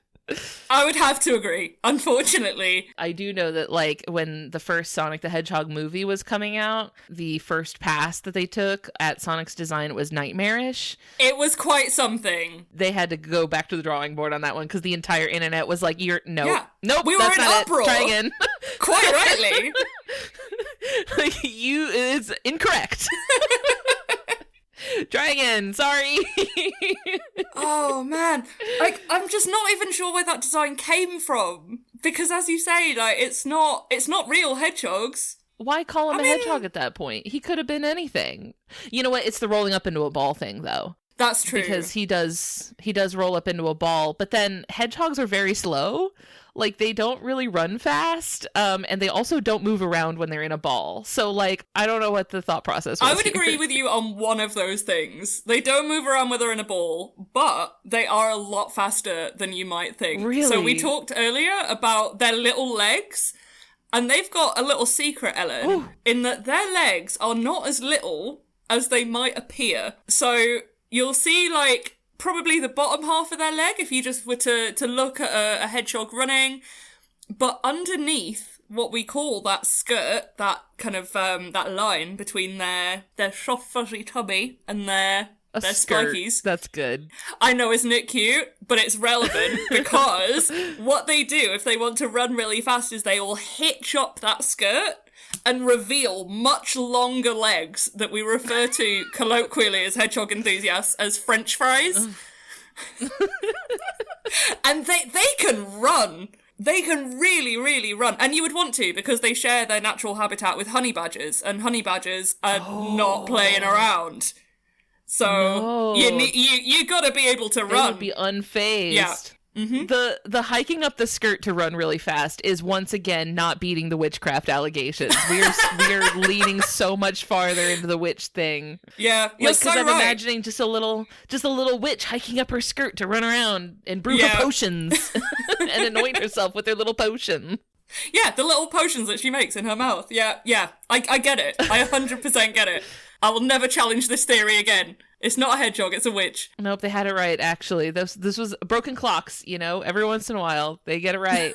S2: I would have to agree, unfortunately.
S1: I do know that, like, when the first Sonic the Hedgehog movie was coming out, the first pass that they took at Sonic's design was nightmarish.
S2: It was quite something.
S1: They had to go back to the drawing board on that one because the entire internet was like, nope,
S2: We were
S1: that's
S2: in
S1: not
S2: uproar.
S1: it. Try again.
S2: Quite rightly.
S1: Like, it's incorrect. Try again. Sorry.
S2: Oh man, like I'm just not even sure where that design came from because, as you say, like it's not real hedgehogs.
S1: Why call him a hedgehog at that point? He could have been anything. You know what? It's the rolling up into a ball thing, though.
S2: That's true.
S1: Because he does roll up into a ball, but then hedgehogs are very slow. Like, they don't really run fast, and they also don't move around when they're in a ball. So, like, I don't know what the thought process was.
S2: I would agree with you on one of those things. They don't move around when they're in a ball, but they are a lot faster than you might think.
S1: Really?
S2: So we talked earlier about their little legs, and they've got a little secret, Ellen,
S1: Ooh.
S2: in that their legs are not as little as they might appear. So you'll see, like, probably the bottom half of their leg if you just were to look at a hedgehog running, but underneath what we call that skirt, that kind of that line between their soft fuzzy tummy and their
S1: skirt.
S2: spikies.
S1: That's good.
S2: I know, isn't it cute? But it's relevant because what they do if they want to run really fast is they will hitch up that skirt and reveal much longer legs that we refer to colloquially as hedgehog enthusiasts as French fries. And they can run. They can really, really run. And you would want to because they share their natural habitat with honey badgers, and honey badgers are not playing around. So you gotta be able to
S1: They
S2: run.
S1: would be unfazed.
S2: Yeah. Mm-hmm.
S1: The hiking up the skirt to run really fast is once again not beating the witchcraft allegations. We're leaning so much farther into the witch thing.
S2: Yeah, you're
S1: like,
S2: so
S1: I'm
S2: right.
S1: imagining just a little witch hiking up her skirt to run around and brew her potions and anoint herself with her little potion.
S2: Yeah, the little potions that she makes in her mouth. Yeah, I get it. I 100% get it. I will never challenge this theory again. It's not a hedgehog, it's a witch.
S1: Nope, they had it right, actually. This was broken clocks, every once in a while. They get it right.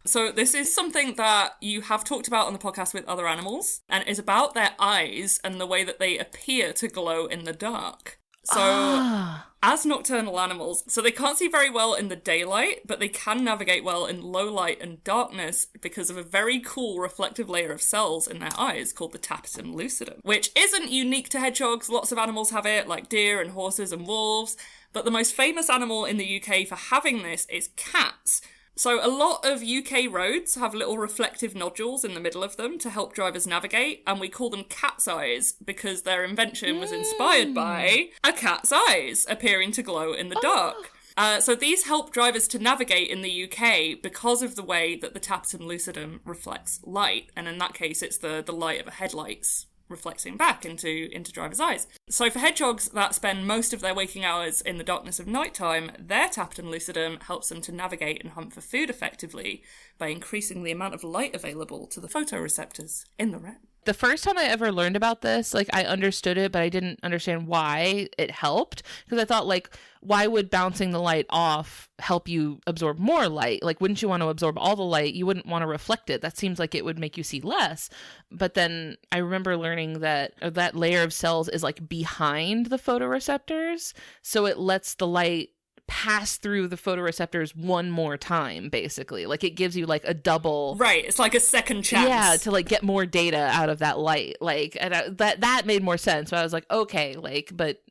S2: So this is something that you have talked about on the podcast with other animals, and it is about their eyes and the way that they appear to glow in the dark. So, as nocturnal animals, so they can't see very well in the daylight, but they can navigate well in low light and darkness because of a very cool reflective layer of cells in their eyes called the tapetum lucidum, which isn't unique to hedgehogs. Lots of animals have it, like deer and horses and wolves, but the most famous animal in the UK for having this is cats. So a lot of UK roads have little reflective nodules in the middle of them to help drivers navigate, and we call them cat's eyes because their invention was inspired by a cat's eyes appearing to glow in the dark. So these help drivers to navigate in the UK because of the way that the tapetum lucidum reflects light, and in that case it's the light of a headlights reflecting back into drivers' eyes. So for hedgehogs that spend most of their waking hours in the darkness of nighttime, their tapetum lucidum helps them to navigate and hunt for food effectively by increasing the amount of light available to the photoreceptors in the retina.
S1: The first time I ever learned about this, I understood it, but I didn't understand why it helped. Because I thought, why would bouncing the light off help you absorb more light? Wouldn't you want to absorb all the light? You wouldn't want to reflect it. That seems like it would make you see less. But then I remember learning that that layer of cells is, behind the photoreceptors. So it lets the light pass through the photoreceptors one more time, basically. It gives you a double,
S2: right? It's like a second chance,
S1: to get more data out of that light. And that made more sense. So I was like, okay, but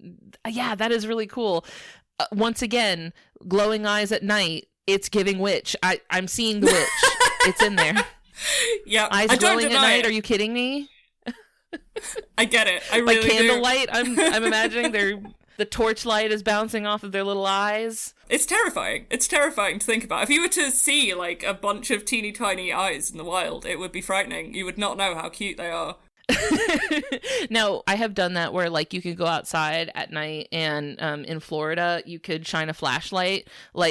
S1: yeah, that is really cool. Once again, glowing eyes at night, it's giving witch. I'm seeing the witch. It's in there.
S2: Yeah,
S1: eyes glowing at night. Are you kidding me?
S2: I get it. I really
S1: candlelight. I'm imagining the torchlight is bouncing off of their little eyes.
S2: It's terrifying. It's terrifying to think about. If you were to see, a bunch of teeny tiny eyes in the wild, it would be frightening. You would not know how cute they are.
S1: Now, I have done that where, you could go outside at night and in Florida, you could shine a flashlight,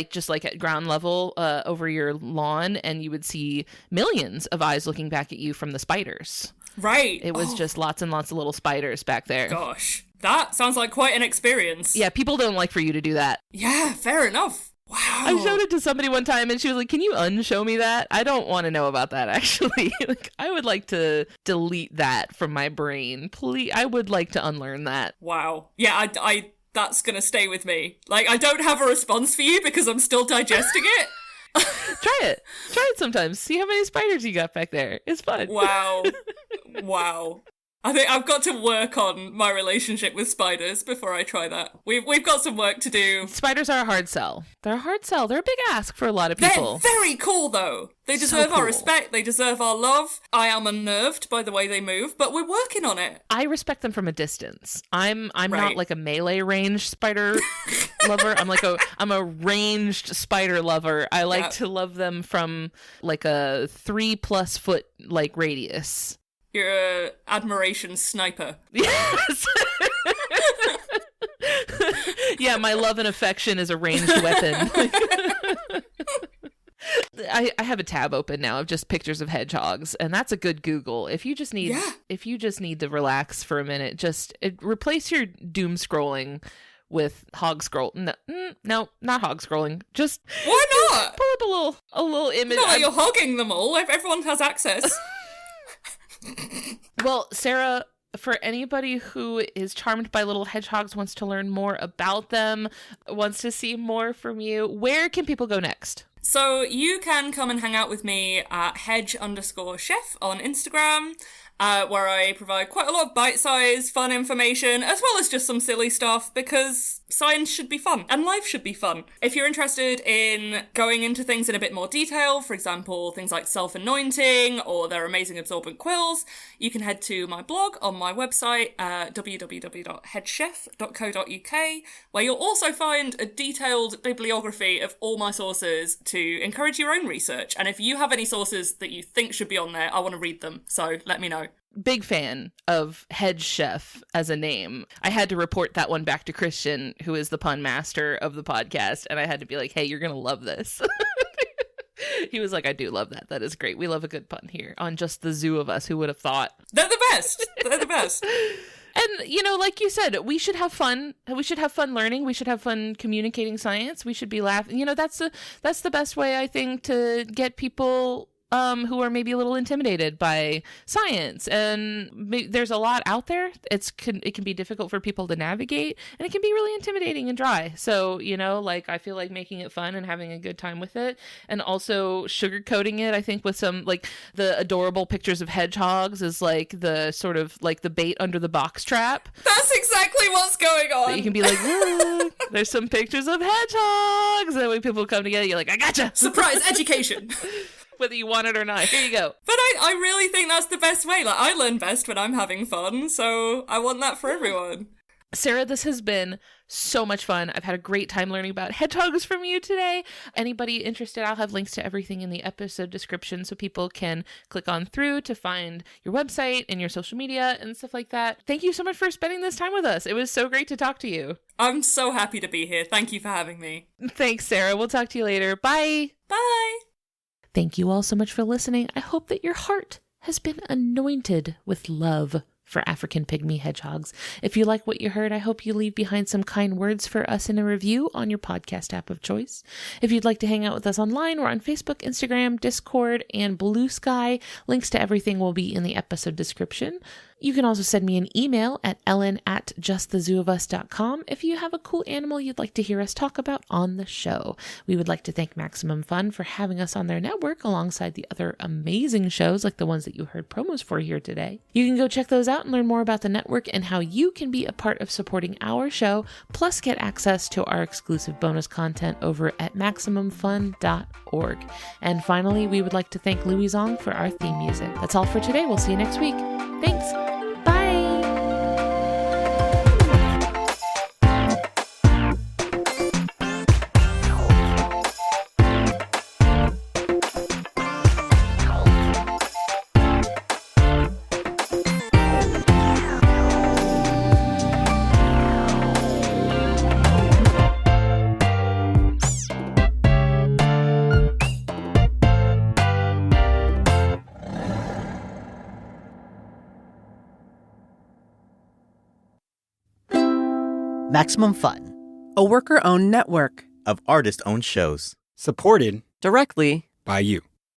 S1: just at ground level over your lawn, and you would see millions of eyes looking back at you from the spiders.
S2: Right.
S1: It was just lots and lots of little spiders back there.
S2: Gosh. That sounds like quite an experience.
S1: Yeah, people don't like for you to do that.
S2: Yeah, fair enough. Wow.
S1: I showed it to somebody one time and she was like, can you unshow me that? I don't want to know about that, actually. I would like to delete that from my brain. Please, I would like to unlearn that.
S2: Wow. Yeah, I that's going to stay with me. I don't have a response for you because I'm still digesting it.
S1: Try it sometimes. See how many spiders you got back there. It's fun.
S2: Wow. I think I've got to work on my relationship with spiders before I try that. We've got some work to do.
S1: Spiders are a hard sell. They're a hard sell. They're a big ask for a lot of people.
S2: They're very cool, though. They deserve our respect. They deserve our love. I am unnerved by the way they move, but we're working on it.
S1: I respect them from a distance. I'm
S2: Right.
S1: not a melee range spider lover. I'm a ranged spider lover. I like to love them from a 3+ foot radius.
S2: You're a admiration sniper.
S1: Yes. Yeah, my love and affection is a ranged weapon. I have a tab open now of just pictures of hedgehogs, and that's a good Google. If you just need to relax for a minute, replace your doom scrolling with hog scroll. No, not hog scrolling. Just
S2: why not?
S1: Pull up a little image.
S2: It's not like you're hogging them all. Everyone has access.
S1: Well, Sarah, for anybody who is charmed by little hedgehogs, wants to learn more about them, wants to see more from you, where can people go next?
S2: So you can come and hang out with me at hedge_chef on Instagram, where I provide quite a lot of bite-sized, fun information, as well as just some silly stuff, because science should be fun, and life should be fun. If you're interested in going into things in a bit more detail, for example, things like self-anointing, or their amazing absorbent quills, you can head to my blog on my website, www.headchef.co.uk, where you'll also find a detailed bibliography of all my sources to encourage your own research. And if you have any sources that you think should be on there, I want to read them, so let me know.
S1: Big fan of Head Chef as a name. I had to report that one back to Christian, who is the pun master of the podcast, and I had to be like, hey, you're going to love this. He was like, I do love that. That is great. We love a good pun here on Just the Zoo of Us. Who would have thought?
S2: They're the best. They're the best.
S1: And, like you said, we should have fun. We should have fun learning. We should have fun communicating science. We should be laughing. That's the best way, I think, to get people who are maybe a little intimidated by science. And there's a lot out there. It can be difficult for people to navigate, and it can be really intimidating and dry. So, I feel like making it fun and having a good time with it, and also sugarcoating it, I think, with some, the adorable pictures of hedgehogs is, the sort of, the bait under the box trap.
S2: That's exactly what's going on.
S1: So you can be like, look, there's some pictures of hedgehogs. And when people come together, you're like, I gotcha.
S2: Surprise education.
S1: Whether you want it or not. Here you go.
S2: But I really think that's the best way. I learn best when I'm having fun, so I want that for everyone.
S1: Sarah, this has been so much fun. I've had a great time learning about hedgehogs from you today. Anybody interested, I'll have links to everything in the episode description so people can click on through to find your website and your social media and stuff like that. Thank you so much for spending this time with us. It was so great to talk to you.
S2: I'm so happy to be here. Thank you for having me.
S1: Thanks, Sarah. We'll talk to you later. Bye.
S2: Bye.
S1: Thank you all so much for listening. I hope that your heart has been anointed with love for African pygmy hedgehogs. If you like what you heard, I hope you leave behind some kind words for us in a review on your podcast app of choice. If you'd like to hang out with us online, we're on Facebook, Instagram, Discord, and Blue Sky. Links to everything will be in the episode description. You can also send me an email at ellen@justthezooofus.com if you have a cool animal you'd like to hear us talk about on the show. We would like to thank Maximum Fun for having us on their network alongside the other amazing shows like the ones that you heard promos for here today. You can go check those out and learn more about the network and how you can be a part of supporting our show, plus get access to our exclusive bonus content over at MaximumFun.org. And finally, we would like to thank Louis Zong for our theme music. That's all for today. We'll see you next week. Thanks. Bye.
S7: Maximum Fun,
S8: a worker-owned network
S5: of artist-owned shows.
S9: Supported
S8: directly
S9: by you.